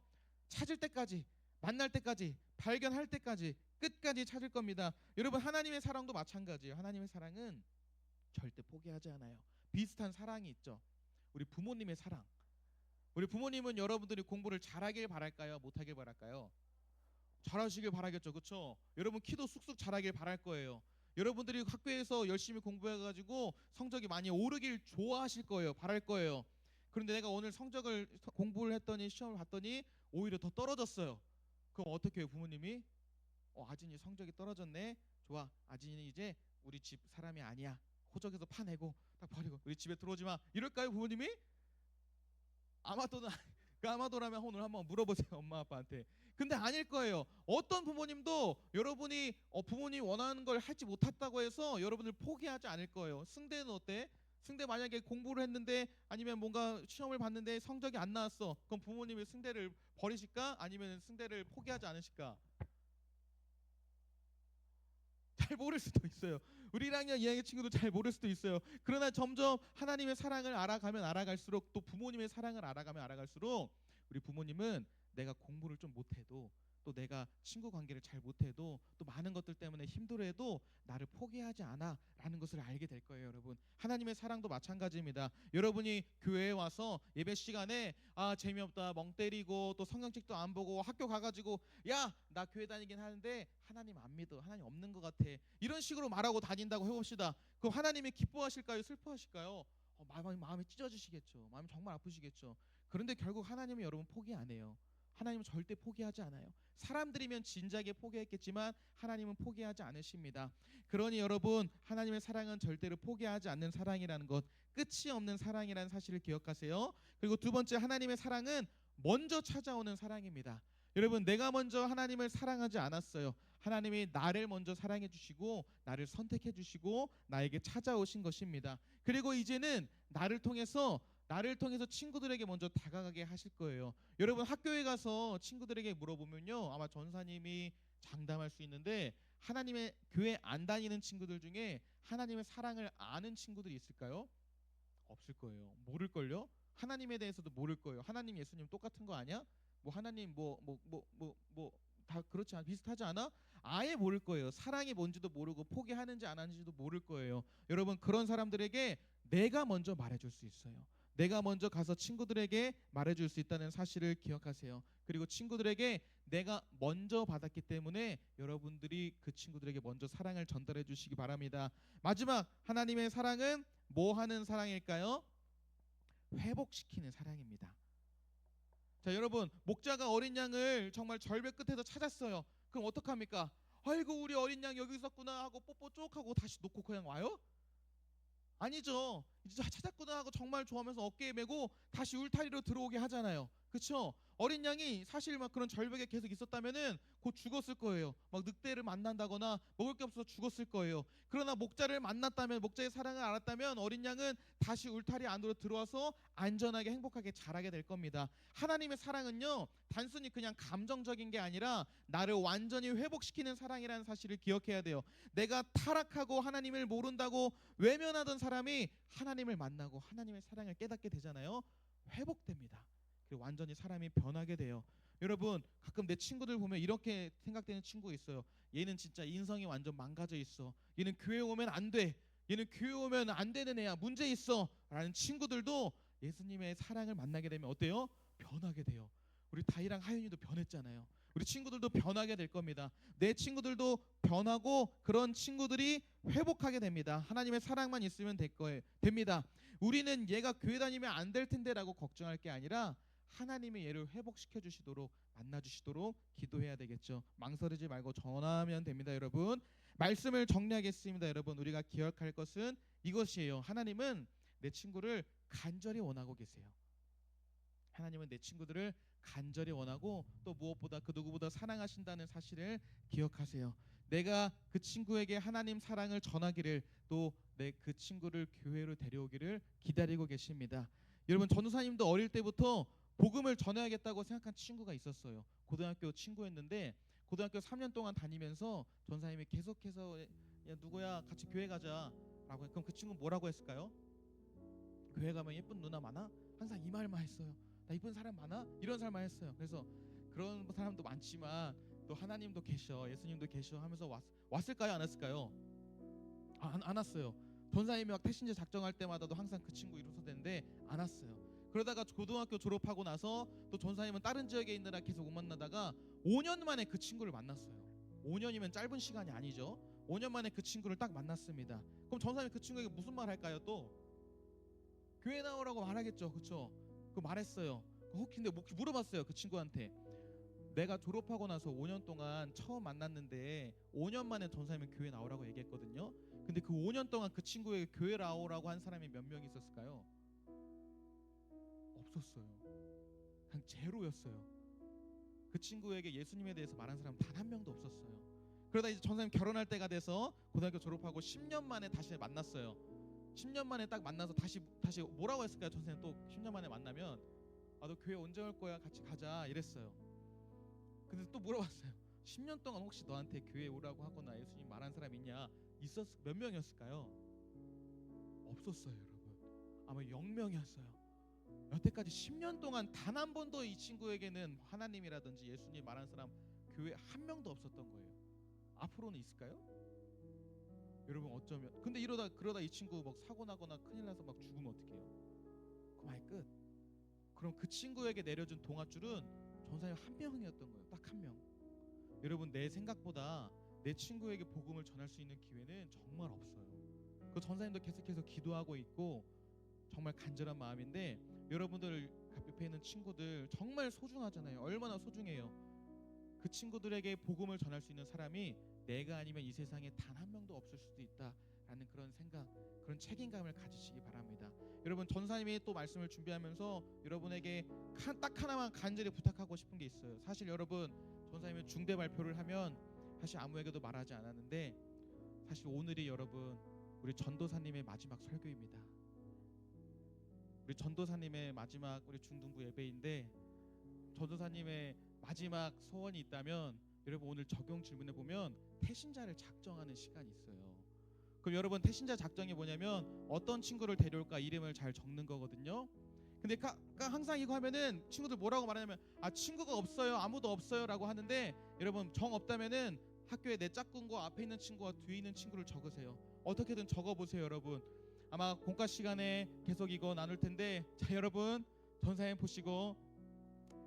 찾을 때까지, 만날 때까지, 발견할 때까지, 끝까지 찾을 겁니다. 여러분 하나님의 사랑도 마찬가지예요. 하나님의 사랑은 절대 포기하지 않아요. 비슷한 사랑이 있죠. 우리 부모님의 사랑. 우리 부모님은 여러분들이 공부를 잘하길 바랄까요? 못하길 바랄까요? 잘하시길 바라겠죠. 그렇죠? 여러분 키도 쑥쑥 자라길 바랄 거예요. 여러분들이 학교에서 열심히 공부해가지고 성적이 많이 오르길 좋아하실 거예요. 바랄 거예요. 그런데 내가 오늘 공부를 했더니 시험을 봤더니 오히려 더 떨어졌어요. 그럼 어떻게 해요? 부모님이 아진이 성적이 떨어졌네. 좋아, 아진이는 이제 우리 집 사람이 아니야. 호적에서 파내고 딱 버리고 우리 집에 들어오지 마. 이럴까요 부모님이? 아마도라면 오늘 한번 물어보세요 엄마 아빠한테. 근데 아닐 거예요. 어떤 부모님도 여러분이 부모님이 원하는 걸 하지 못했다고 해서 여러분을 포기하지 않을 거예요. 승대는 어때? 승대 만약에 공부를 했는데 아니면 뭔가 시험을 봤는데 성적이 안 나왔어. 그럼 부모님이 승대를 버리실까? 아니면 승대를 포기하지 않으실까? 잘 모를 수도 있어요. 우리 1학년 2학년 친구도 잘 모를 수도 있어요. 그러나 점점 하나님의 사랑을 알아가면 알아갈수록 또 부모님의 사랑을 알아가면 알아갈수록 우리 부모님은 내가 공부를 좀 못해도 또 내가 친구 관계를 잘 못해도 또 많은 것들 때문에 힘들어해도 나를 포기하지 않아 라는 것을 알게 될 거예요. 여러분, 하나님의 사랑도 마찬가지입니다. 여러분이 교회에 와서 예배 시간에 재미없다, 멍 때리고 또 성경책도 안 보고 학교 가가지고 야 나 교회 다니긴 하는데 하나님 안 믿어, 하나님 없는 것 같아, 이런 식으로 말하고 다닌다고 해봅시다. 그럼 하나님이 기뻐하실까요, 슬퍼하실까요? 마음이 찢어지시겠죠. 마음이 정말 아프시겠죠. 그런데 결국 하나님은 여러분 포기 안 해요. 하나님은 절대 포기하지 않아요. 사람들이면 진작에 포기했겠지만 하나님은 포기하지 않으십니다. 그러니 여러분, 하나님의 사랑은 절대로 포기하지 않는 사랑이라는 것, 끝이 없는 사랑이라는 사실을 기억하세요. 그리고 두 번째, 하나님의 사랑은 먼저 찾아오는 사랑입니다. 여러분, 내가 먼저 하나님을 사랑하지 않았어요. 하나님이 나를 먼저 사랑해 주시고 나를 선택해 주시고 나에게 찾아오신 것입니다. 그리고 이제는 나를 통해서 친구들에게 먼저 다가가게 하실 거예요. 여러분, 학교에 가서 친구들에게 물어보면요, 아마 전사님이 장담할 수 있는데 하나님의 교회 안 다니는 친구들 중에 하나님의 사랑을 아는 친구들이 있을까요? 없을 거예요. 모를걸요. 하나님에 대해서도 모를 거예요. 하나님, 예수님 똑같은 거 아니야? 뭐 하나님 다 그렇지 않아? 비슷하지 않아? 아예 모를 거예요. 사랑이 뭔지도 모르고 포기하는지 안 하는지도 모를 거예요. 여러분, 그런 사람들에게 내가 먼저 말해줄 수 있어요. 내가 먼저 가서 친구들에게 말해줄 수 있다는 사실을 기억하세요. 그리고 친구들에게 내가 먼저 받았기 때문에 여러분들이 그 친구들에게 먼저 사랑을 전달해 주시기 바랍니다. 마지막, 하나님의 사랑은 뭐 하는 사랑일까요? 회복시키는 사랑입니다. 자, 여러분, 목자가 어린 양을 정말 절벽 끝에서 찾았어요. 그럼 어떡합니까? 아이고, 우리 어린 양 여기 있었구나 하고 뽀뽀 쭉 하고 다시 놓고 그냥 와요? 아니죠. 이제 찾았구나 하고 정말 좋아하면서 어깨에 메고 다시 울타리로 들어오게 하잖아요. 그렇죠? 어린 양이 사실 막 그런 절벽에 계속 있었다면은 곧 죽었을 거예요. 막 늑대를 만난다거나 먹을 게 없어서 죽었을 거예요. 그러나 목자를 만났다면, 목자의 사랑을 알았다면 어린 양은 다시 울타리 안으로 들어와서 안전하게 행복하게 자라게 될 겁니다. 하나님의 사랑은요, 단순히 그냥 감정적인 게 아니라 나를 완전히 회복시키는 사랑이라는 사실을 기억해야 돼요. 내가 타락하고 하나님을 모른다고 외면하던 사람이 하나님을 만나고 하나님의 사랑을 깨닫게 되잖아요. 회복됩니다. 그리고 완전히 사람이 변하게 돼요. 여러분, 가끔 내 친구들 보면 이렇게 생각되는 친구 있어요. 얘는 진짜 인성이 완전 망가져 있어. 얘는 교회 오면 안 돼. 얘는 교회 오면 안 되는 애야. 문제 있어. 라는 친구들도 예수님의 사랑을 만나게 되면 어때요? 변하게 돼요. 우리 다희랑 하윤이도 변했잖아요. 우리 친구들도 변하게 될 겁니다. 내 친구들도 변하고 그런 친구들이 회복하게 됩니다. 하나님의 사랑만 있으면 됩니다. 우리는 얘가 교회 다니면 안 될 텐데라고 걱정할 게 아니라 하나님이 얘를 회복시켜 주시도록, 만나 주시도록 기도해야 되겠죠. 망설이지 말고 전하면 됩니다. 여러분, 말씀을 정리하겠습니다. 여러분, 우리가 기억할 것은 이것이에요. 하나님은 내 친구를 간절히 원하고 계세요. 하나님은 내 친구들을 간절히 원하고 또 무엇보다 그 누구보다 사랑하신다는 사실을 기억하세요. 내가 그 친구에게 하나님 사랑을 전하기를, 또 내 그 친구를 교회로 데려오기를 기다리고 계십니다. 여러분, 전우사님도 어릴 때부터 복음을 전해야겠다고 생각한 친구가 있었어요. 고등학교 친구였는데 고등학교 3년 동안 다니면서 전사님이 계속해서 야 누구야 같이 교회 가자 라고. 그럼 그 친구는 뭐라고 했을까요? 교회 가면 예쁜 누나 많아? 항상 이 말만 했어요. 나 이쁜 사람 많아? 이런 사람만 했어요. 그래서 그런 사람도 많지만 또 하나님도 계셔, 예수님도 계셔 하면서 왔을까요? 안 왔을까요? 안 왔어요. 전사님이 막 태신제 작정할 때마다도 항상 그 친구 이루서 되는데 안 왔어요. 그러다가 고등학교 졸업하고 나서 또 전사님은 다른 지역에 있느라 계속 못 만나다가 5년 만에 그 친구를 만났어요. 5년이면 짧은 시간이 아니죠. 5년 만에 그 친구를 딱 만났습니다. 그럼 전사님이 그 친구에게 무슨 말 할까요? 또 교회 나오라고 말하겠죠. 그렇죠? 그 말했어요. 근데 물어봤어요. 그 친구한테. 내가 졸업하고 나서 5년 동안 처음 만났는데 5년 만에 전사님은 교회 나오라고 얘기했거든요. 근데 그 5년 동안 그 친구에게 교회 나오라고 한 사람이 몇 명 있었을까요? 없었어요. 그냥 제로였어요. 그 친구에게 예수님에 대해서 말한 사람 단 한 명도 없었어요. 그러다 이제 전사님 결혼할 때가 돼서 고등학교 졸업하고 10년 만에 다시 만났어요. 10년 만에 딱 만나서 다시 뭐라고 했을까요? 전사님 또 10년 만에 만나면 너 교회 언제 올 거야? 같이 가자 이랬어요. 근데 또 물어봤어요. 10년 동안 혹시 너한테 교회 오라고 하거나 예수님 말한 사람 있냐? 몇 명이었을까요? 없었어요, 여러분. 아마 0명이었어요. 여태까지 10년 동안 단 한 번도 이 친구에게는 하나님이라든지 예수님 말한 사람 교회 한 명도 없었던 거예요. 앞으로는 있을까요? 여러분 어쩌면 근데 그러다 이 친구 막 사고 나거나 큰일 나서 막 죽으면 어떡해요? 그럼 아예 끝. 그럼 그 친구에게 내려준 동아줄은 전사님 한 명이었던 거예요. 딱 한 명. 여러분 내 생각보다 내 친구에게 복음을 전할 수 있는 기회는 정말 없어요. 그 전사님도 계속해서 기도하고 있고 정말 간절한 마음인데 여러분들 옆에 있는 친구들 정말 소중하잖아요. 얼마나 소중해요. 그 친구들에게 복음을 전할 수 있는 사람이 내가 아니면 이 세상에 단 한 명도 없을 수도 있다라는 그런 생각, 그런 책임감을 가지시기 바랍니다. 여러분 전사님이 또 말씀을 준비하면서 여러분에게 딱 하나만 간절히 부탁하고 싶은 게 있어요. 사실 여러분 전사님이 중대 발표를 하면 사실 아무에게도 말하지 않았는데 사실 오늘이 여러분 우리 전도사님의 마지막 설교입니다. 우리 전도사님의 마지막 우리 중등부 예배인데 전도사님의 마지막 소원이 있다면 여러분 오늘 적용 질문에 보면 태신자를 작정하는 시간이 있어요. 그럼 여러분 태신자 작정이 뭐냐면 어떤 친구를 데려올까 이름을 잘 적는 거거든요. 근데 항상 이거 하면은 친구들 뭐라고 말하냐면 친구가 없어요, 아무도 없어요 라고 하는데 여러분 정 없다면은 학교에 내 짝꿍과 앞에 있는 친구와 뒤에 있는 친구를 적으세요. 어떻게든 적어보세요. 여러분 아마 공과 시간에 계속 이거 나눌 텐데 자 여러분 전사님 보시고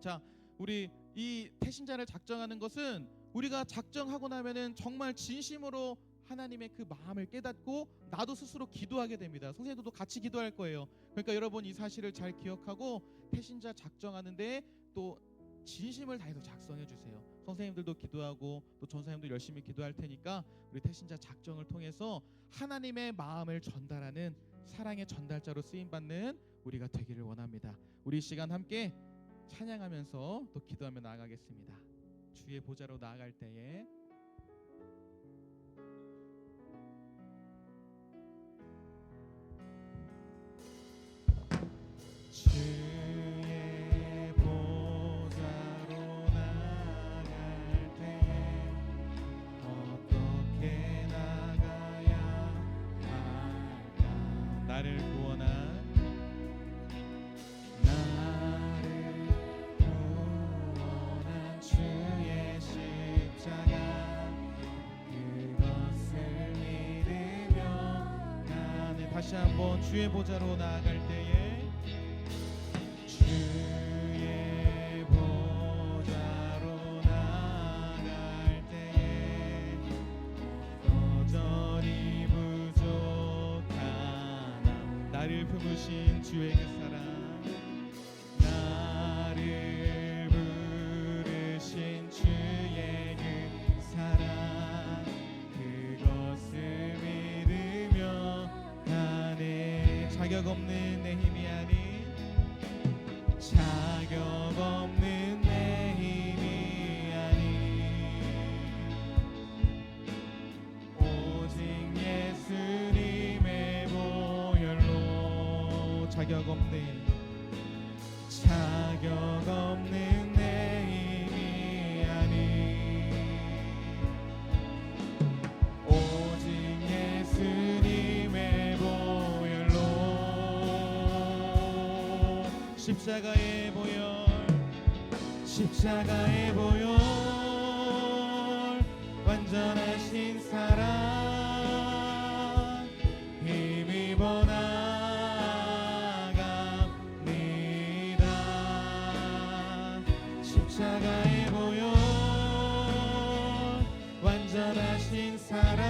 자 우리 이 태신자를 작정하는 것은 우리가 작정하고 나면은 정말 진심으로 하나님의 그 마음을 깨닫고 나도 스스로 기도하게 됩니다. 선생님들도 같이 기도할 거예요. 그러니까 여러분 이 사실을 잘 기억하고 태신자 작정하는데 또 진심을 다해서 작성해 주세요. 선생님들도 기도하고 또 전사님도 열심히 기도할 테니까 우리 태신자 작정을 통해서 하나님의 마음을 전달하는 사랑의 전달자로 쓰임받는 우리가 되기를 원합니다. 우리 시간 함께 찬양하면서 또 기도하며 나아가겠습니다. 주의 보좌로 나아갈 때에 주의 보좌로 나아갈 때에 어떻게 나가야 할까? 나를 구원한 주의 십자가 그것을 믿으며 나는 다시 한번 주의 보좌로 나아갈 때에 주의 보좌로 나아갈 때에 여전히 부족한 나를 품으신 주의 그 사랑 나를 부르신 주의 그 사랑 그것을 믿으며 가네 자격 없는 내 힘이 아닌 자격 없는 내 힘이 아닌 오직 예수님의 보혈로 자격 없는 내 힘이 아닌 오직 예수님의 보혈로 십자가의 보혈 완전하신 사랑 힘입어 나갑니다. 십자가의 보혈 완전하신 사랑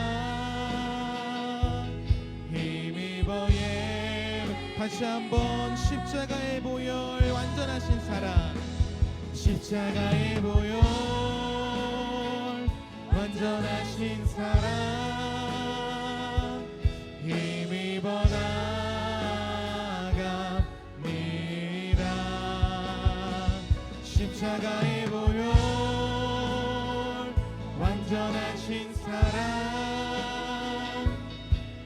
힘입어 다시 한번 십자가의 보혈 완전하신 사랑 십자가의 보혈 완전하신 사랑 힘입어 나갑니다. 십자가의 보혈 완전하신 사랑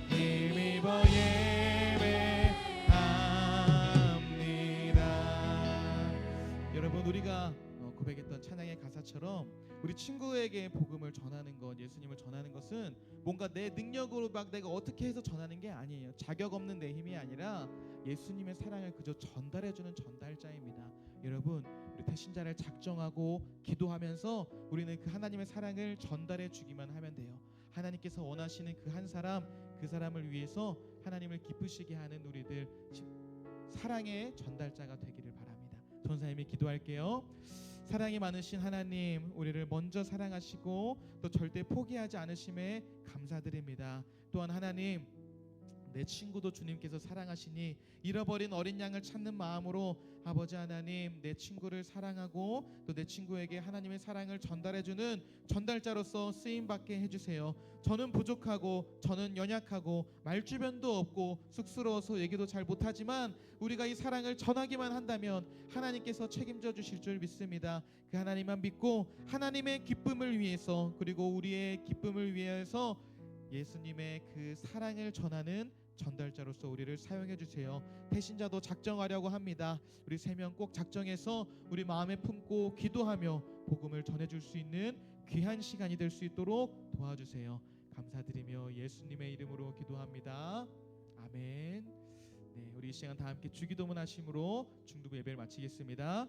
힘입어 예배합니다. 여러분 우리가 고백했던 찬양의 가사처럼 우리 친구에게 복음을 전하는 것, 예수님을 전하는 것은 뭔가 내 능력으로 막 내가 어떻게 해서 전하는 게 아니에요. 자격 없는 내 힘이 아니라 예수님의 사랑을 그저 전달해주는 전달자입니다. 여러분 우리 우리 태신자를 작정하고 기도하면서 우리는 그 하나님의 사랑을 전달해 주기만 하면 돼요. 하나님께서 원하시는 그 한 사람, 그 사람을 위해서 하나님을 기쁘시게 하는 우리들 사랑의 전달자가 되기를 바랍니다. 전사님이 기도할게요. 사랑이 많으신 하나님, 우리를 먼저 사랑하시고 또 절대 포기하지 않으심에 감사드립니다. 또한 하나님, 내 친구도 주님께서 사랑하시니 잃어버린 어린 양을 찾는 마음으로 아버지 하나님, 내 친구를 사랑하고 또 내 친구에게 하나님의 사랑을 전달해주는 전달자로서 쓰임받게 해주세요. 저는 부족하고 저는 연약하고 말주변도 없고 쑥스러워서 얘기도 잘 못하지만 우리가 이 사랑을 전하기만 한다면 하나님께서 책임져 주실 줄 믿습니다. 그 하나님만 믿고 하나님의 기쁨을 위해서, 그리고 우리의 기쁨을 위해서 예수님의 그 사랑을 전하는 전달자로서 우리를 사용해 주세요. 태신자도 작정하려고 합니다. 우리 3명 꼭 작정해서 우리 마음에 품고 기도하며 복음을 전해줄 수 있는 귀한 시간이 될 수 있도록 도와주세요. 감사드리며 예수님의 이름으로 기도합니다. 아멘. 네, 우리 이 시간 다 함께 주기도문 하심으로 중두부 예배를 마치겠습니다.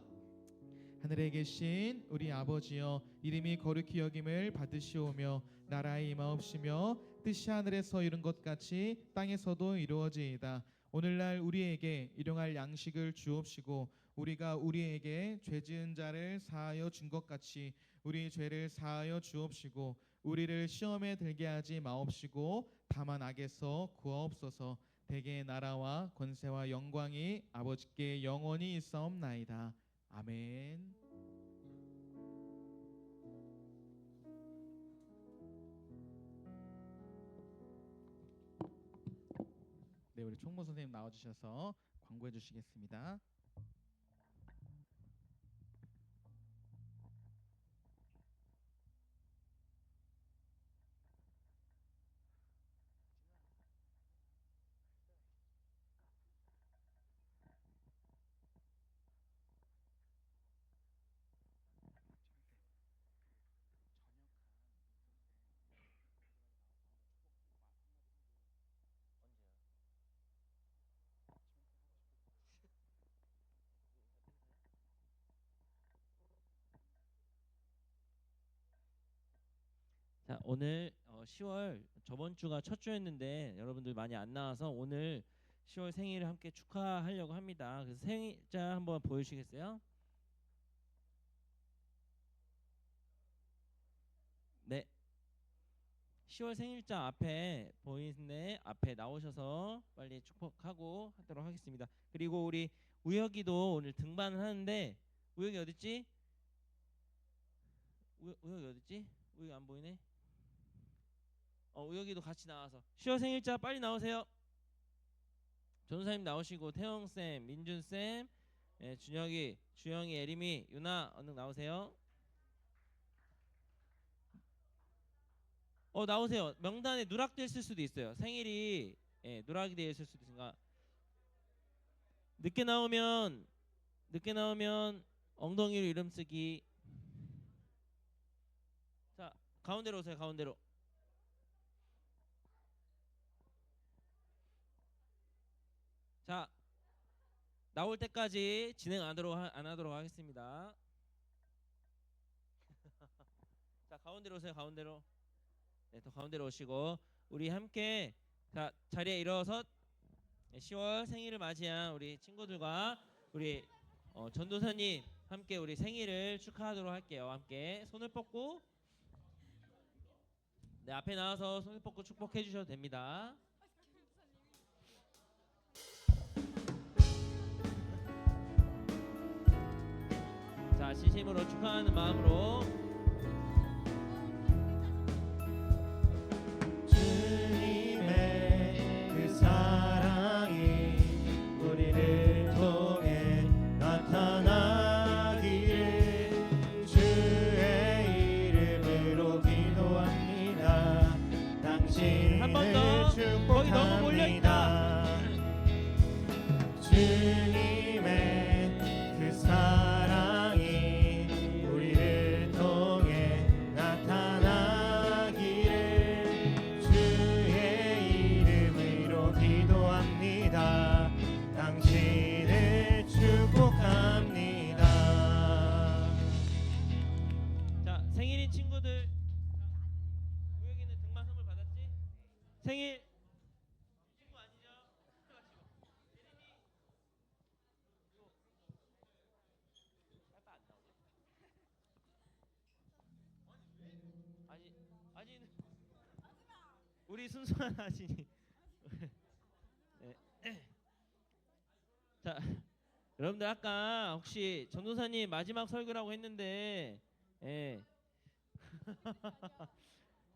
하늘에 계신 우리 아버지여, 이름이 거룩히 여김을 받으시오며 나라의 임하옵시며 뜻이 하늘에서 이룬 것 같이 땅에서도 이루어지이다. 오늘날 우리에게 일용할 양식을 주옵시고 우리가 우리에게 죄 지은 자를 사하여 준 것 같이 우리 죄를 사하여 주옵시고 우리를 시험에 들게 하지 마옵시고 다만 악에서 구하옵소서. 대개의 나라와 권세와 영광이 아버지께 영원히 있사옵나이다. 아멘. 네, 우리 총무 선생님 나와주셔서 광고해 주시겠습니다. 자, 오늘 10월 저번 주가 첫 주였는데 여러분들 많이 안 나와서 오늘 10월 생일을 함께 축하하려고 합니다. 그래서 생일자 한번 보여주시겠어요? 네. 10월 생일자 앞에 보이는데 앞에 나오셔서 빨리 축복하고 하도록 하겠습니다. 그리고 우리 우혁이도 오늘 등반을 하는데 우혁이 어딨지? 우혁이 어딨지? 우혁이 안 보이네. 우혁이도 같이 나와서 10월 생일자 빨리 나오세요. 전사님 나오시고 태영쌤, 민준쌤, 준혁이, 주영이, 예림이, 유나 얼른 나오세요. 나오세요. 명단에 누락돼 있을 수도 있어요. 생일이 누락이 되어 있을 수도 있으니까 늦게 나오면 엉덩이로 이름 쓰기. 자, 가운데로 오세요. 가운데로. 자, 나올 때까지 진행 안 하도록 하겠습니다. 자, 가운데로 오세요. 가운데로. 네, 또 가운데로 오시고 우리 함께 자, 자리에 일어서 10월 생일을 맞이한 우리 친구들과 우리 전도사님 함께 우리 생일을 축하하도록 할게요. 함께 손을 뻗고 네, 앞에 나와서 손을 뻗고 축복해 주셔도 됩니다. 자, 진심으로 축하하는 마음으로 주님의 그 사랑이 우리를 통해 나타나기를 주의 이름으로 기도합니다. 한 번 더. 당신을 거기 너무 몰려있다. 축복합니다. 주님의 그 사랑이 우리를 통해 친구들 우혁이는 등반 선물 받았지? 생일 이 친구 아니죠? 예림이 아니 아니 우리 순수한 아진이 네. 자 여러분들 아까 혹시 전도사님 마지막 설교라고 했는데 예.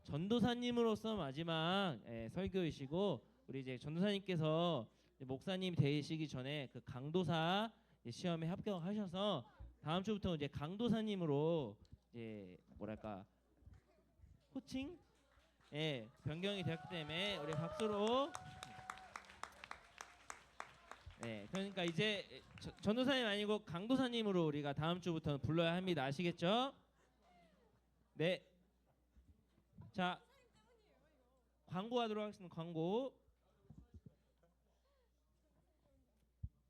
전도사님으로서 마지막 설교이시고 우리 이제 전도사님께서 이제 목사님 되시기 전에 그 강도사 이제 시험에 합격하셔서 다음 주부터 이제 강도사님으로 이제 뭐랄까 호칭 변경이 되었기 때문에 우리 박수로 그러니까 이제 전도사님 아니고 강도사님으로 우리가 다음 주부터 불러야 합니다. 아시겠죠? 네. 자 광고하도록 하겠습니다. 광고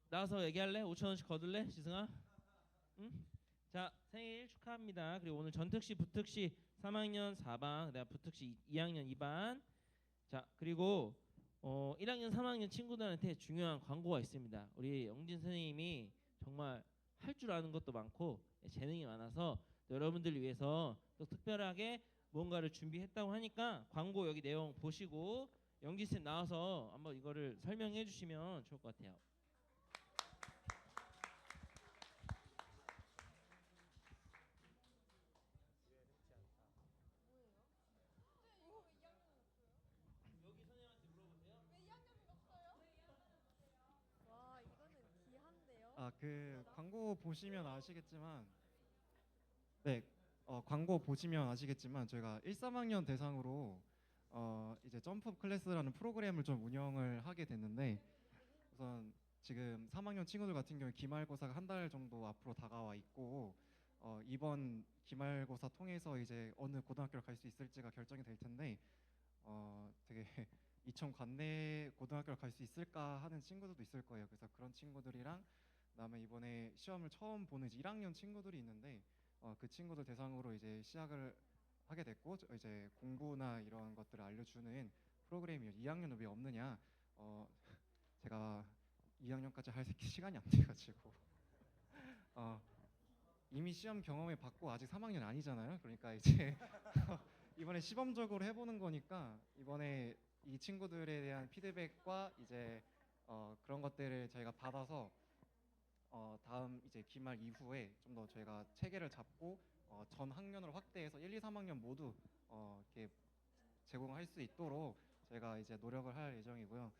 나와서 얘기할래? 5,000원씩 거둘래? 지승아? 응? 자 생일 축하합니다. 그리고 오늘 전특시 부특시 3학년 4반 내가 부특시 2학년 2반 자 그리고 1학년 3학년 친구들한테 중요한 광고가 있습니다. 우리 영진 선생님이 정말 할 줄 아는 것도 많고 재능이 많아서 여러분들을 위해서 또 특별하게 뭔가를 준비했다고 하니까 광고 여기 내용 보시고 영진쌤 나와서 한번 이거를 설명해 주시면 좋을 것 같아요. 여기 선생님한테 물어보세요. 와, 이거는 귀한데요? 그 광고 보시면 아시겠지만 광고 보시면 아시겠지만 저희가 1, 3학년 대상으로 이제 점프업 클래스라는 프로그램을 좀 운영을 하게 됐는데 우선 지금 3학년 친구들 같은 경우에 기말고사가 한 달 정도 앞으로 다가와 있고 이번 기말고사 통해서 이제 어느 고등학교를 갈 수 있을지가 결정이 될 텐데 되게 이천 관내 고등학교를 갈 수 있을까 하는 친구들도 있을 거예요. 그래서 그런 친구들이랑 그다음에 이번에 시험을 처음 보는 이제 1학년 친구들이 있는데 그 친구들 대상으로 이제 시작을 하게 됐고 이제 공부나 이런 것들을 알려주는 프로그램이에요. 2학년은 왜 없느냐? 제가 2학년까지 할 시간이 안 돼가지고 이미 시험 경험해 봤고 아직 3학년 아니잖아요. 그러니까 이제 이번에 시범적으로 해보는 거니까 이번에 이 친구들에 대한 피드백과 이제 그런 것들을 저희가 받아서 다음 이제 기말 이후에 좀 더 저희가 체계를 잡고 전 학년을 확대해서 1, 2, 3학년 모두 이렇게 제공할 수 있도록 제가 이제 노력을 할 예정이고요.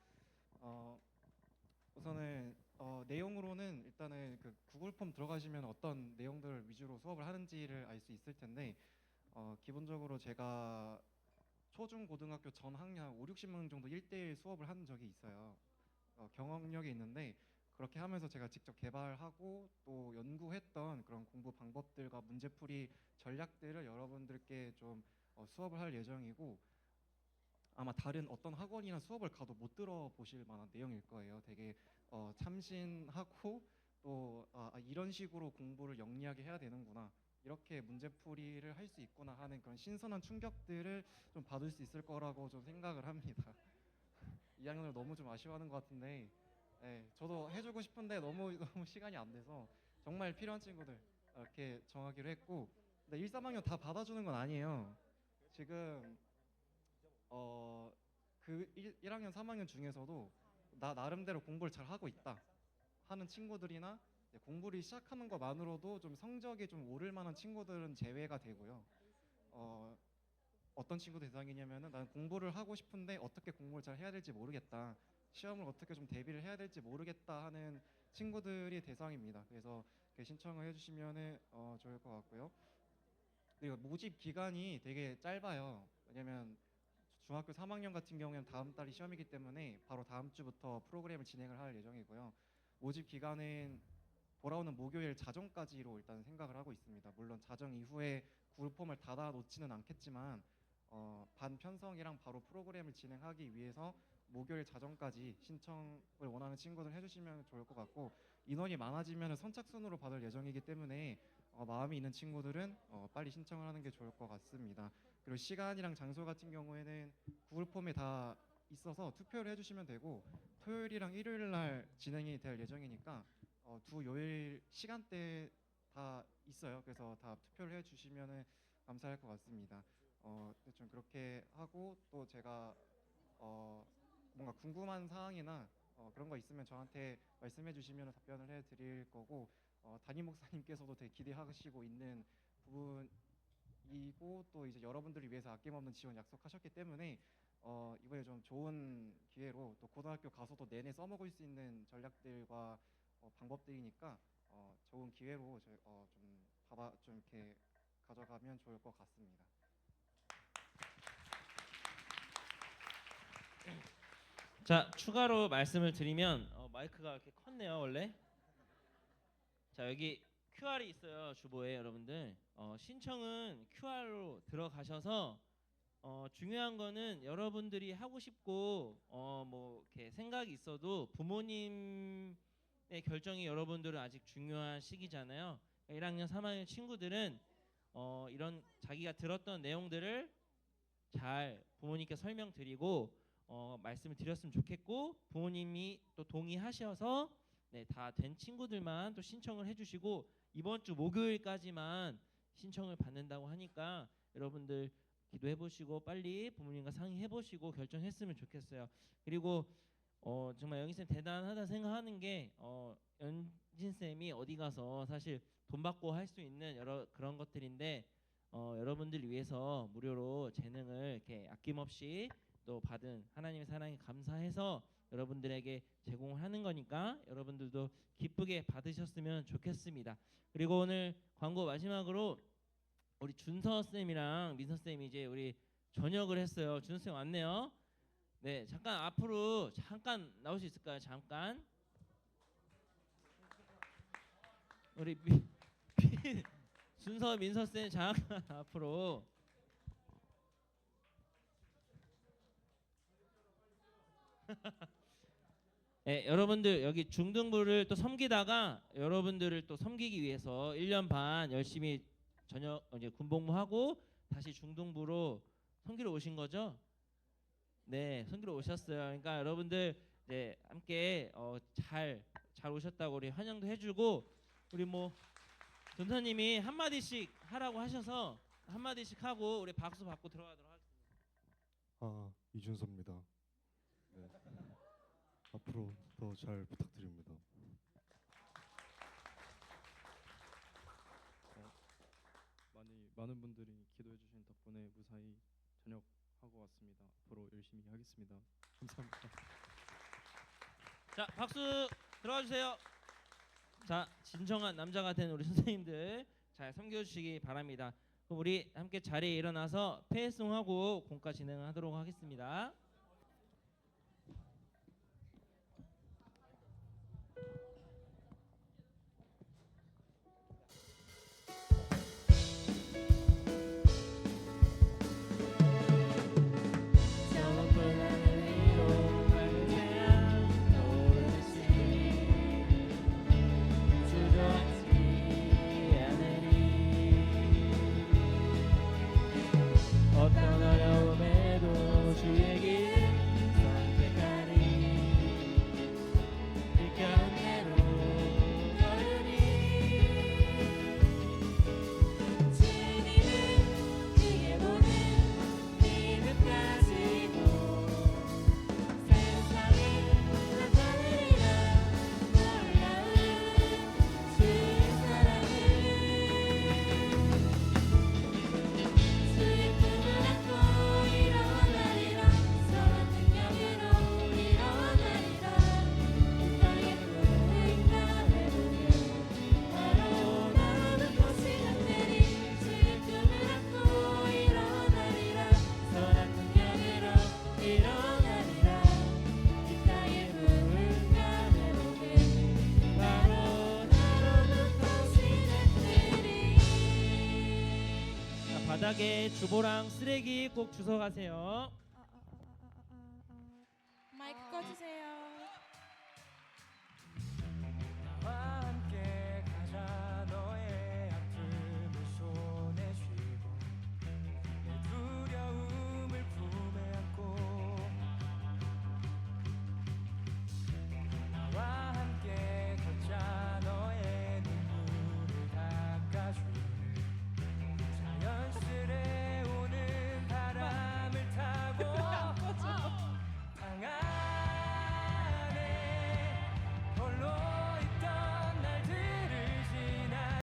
우선은 내용으로는 일단은 그 구글 폼 들어가시면 어떤 내용들 위주로 수업을 하는지를 알 수 있을 텐데 기본적으로 제가 초중 고등학교 전 학년 한 5, 60명 정도 1대1 수업을 한 적이 있어요. 경험력이 있는데 그렇게 하면서 제가 직접 개발하고 또 연구했던 그런 공부 방법들과 문제풀이 전략들을 여러분들께 좀 수업을 할 예정이고 아마 다른 어떤 학원이나 수업을 가도 못 들어보실 만한 내용일 거예요. 되게 참신하고 또 이런 식으로 공부를 영리하게 해야 되는구나, 이렇게 문제풀이를 할 수 있구나 하는 그런 신선한 충격들을 좀 받을 수 있을 거라고 좀 생각을 합니다. 2학년을 너무 좀 아쉬워하는 것 같은데 저도 해주고 싶은데 너무 시간이 안 돼서 정말 필요한 친구들 이렇게 정하기로 했고, 근데 1, 3학년 다 받아주는 건 아니에요. 지금 그 1학년 3학년 중에서도 나 나름대로 공부를 잘 하고 있다 하는 친구들이나 공부를 시작하는 것만으로도 좀 성적이 좀 오를 만한 친구들은 제외가 되고요. 어떤 친구 대상이냐면은 나는 공부를 하고 싶은데 어떻게 공부를 잘 해야 될지 모르겠다, 시험을 어떻게 좀 대비를 해야 될지 모르겠다 하는 친구들이 대상입니다. 그래서 신청을 해주시면은 좋을 것 같고요. 그리고 모집 기간이 되게 짧아요. 왜냐면 중학교 3학년 같은 경우에는 다음 달이 시험이기 때문에 바로 다음 주부터 프로그램을 진행을 할 예정이고요. 모집 기간은 돌아오는 목요일 자정까지로 일단 생각을 하고 있습니다. 물론 자정 이후에 구글 폼을 닫아 놓지는 않겠지만 반 편성이랑 바로 프로그램을 진행하기 위해서 목요일 자정까지 신청을 원하는 친구들 해주시면 좋을 것 같고, 인원이 많아지면 선착순으로 받을 예정이기 때문에 마음이 있는 친구들은 빨리 신청을 하는 게 좋을 것 같습니다. 그리고 시간이랑 장소 같은 경우에는 구글 폼에 다 있어서 투표를 해주시면 되고 토요일이랑 일요일 날 진행이 될 예정이니까 두 요일 시간대 다 있어요. 그래서 다 투표를 해주시면 감사할 것 같습니다. 좀 그렇게 하고 또 제가 뭔가 궁금한 사항이나 그런 거 있으면 저한테 말씀해 주시면 답변을 해드릴 거고 담임 목사님께서도 되게 기대하시고 있는 부분이고 또 이제 여러분들을 위해서 아낌없는 지원 약속하셨기 때문에 이번에 좀 좋은 기회로 또 고등학교 가서도 내내 써먹을 수 있는 전략들과 방법들이니까 좋은 기회로 좀 이렇게 가져가면 좋을 것 같습니다. 자, 추가로 말씀을 드리면 마이크가 이렇게 컸네요, 원래. 자, 여기 QR이 있어요, 주보에 여러분들. 신청은 QR로 들어가셔서 중요한 거는 여러분들이 하고 싶고 뭐 이렇게 생각이 있어도 부모님의 결정이 여러분들은 아직 중요한 시기잖아요. 1학년, 3학년 친구들은 이런 자기가 들었던 내용들을 잘 부모님께 설명드리고 말씀을 드렸으면 좋겠고 부모님이 또 동의하셔서 네, 다 된 친구들만 또 신청을 해주시고 이번 주 목요일까지만 신청을 받는다고 하니까 여러분들 기도해보시고 빨리 부모님과 상의해보시고 결정했으면 좋겠어요. 그리고 정말 영희쌤 대단하다 생각하는 게 연진쌤이 어디 가서 사실 돈 받고 할 수 있는 여러 그런 것들인데 여러분들 위해서 무료로 재능을 이렇게 아낌없이 또 받은 하나님의 사랑에 감사해서 여러분들에게 제공하는 거니까 여러분들도 기쁘게 받으셨으면 좋겠습니다. 그리고 오늘 광고 마지막으로 우리 준서 쌤이랑 민서 쌤이 이제 우리 전역을 했어요. 준서 쌤 왔네요. 네, 잠깐 앞으로 잠깐 나올 수 있을까요? 잠깐. 우리 준서 민서 쌤 잠깐 앞으로. 네, 여러분들 여기 중등부를 또 섬기다가 여러분들을 또 섬기기 위해서 1년 반 열심히 이제 군복무하고 다시 중등부로 섬기러 오신 거죠? 네, 섬기러 오셨어요. 그러니까 여러분들 네, 함께 잘 오셨다고 우리 환영도 해주고 우리 뭐 전사님이 한 마디씩 하라고 하셔서 한 마디씩 하고 우리 박수 받고 들어가도록 하겠습니다. 이준서입니다. 네. 앞으로 더 잘 부탁드립니다. 많은 분들이 기도해 주신 덕분에 무사히 전역하고 왔습니다. 앞으로 열심히 하겠습니다. 감사합니다. 자, 박수 들어가 주세요. 자, 진정한 남자가 된 우리 선생님들 잘 섬겨주시기 바랍니다. 그럼 우리 함께 자리에 일어나서 폐송하고 공과 진행하도록 하겠습니다. 어떤 어려움에도 주의 길 선택하리 비켜온 대로 걸으리 주님은 크게 보는 믿음 가지고 세상에 나타내리라 놀라운 주의 사랑을 주의 품을 안고 일어나리라 선한 능력으로 일어나리라 이 땅의 부흥과 회복에 바로 나는 꽃이 같으리 주의 품을 안고 일어나리라 선한 능력으로 일어나리라 이 땅의 부흥과 회복에 바로 나는 꽃이 같으리. 자, 바닥에 주보랑 쓰레기 꼭 주워 가세요. 마이크 꺼주세요.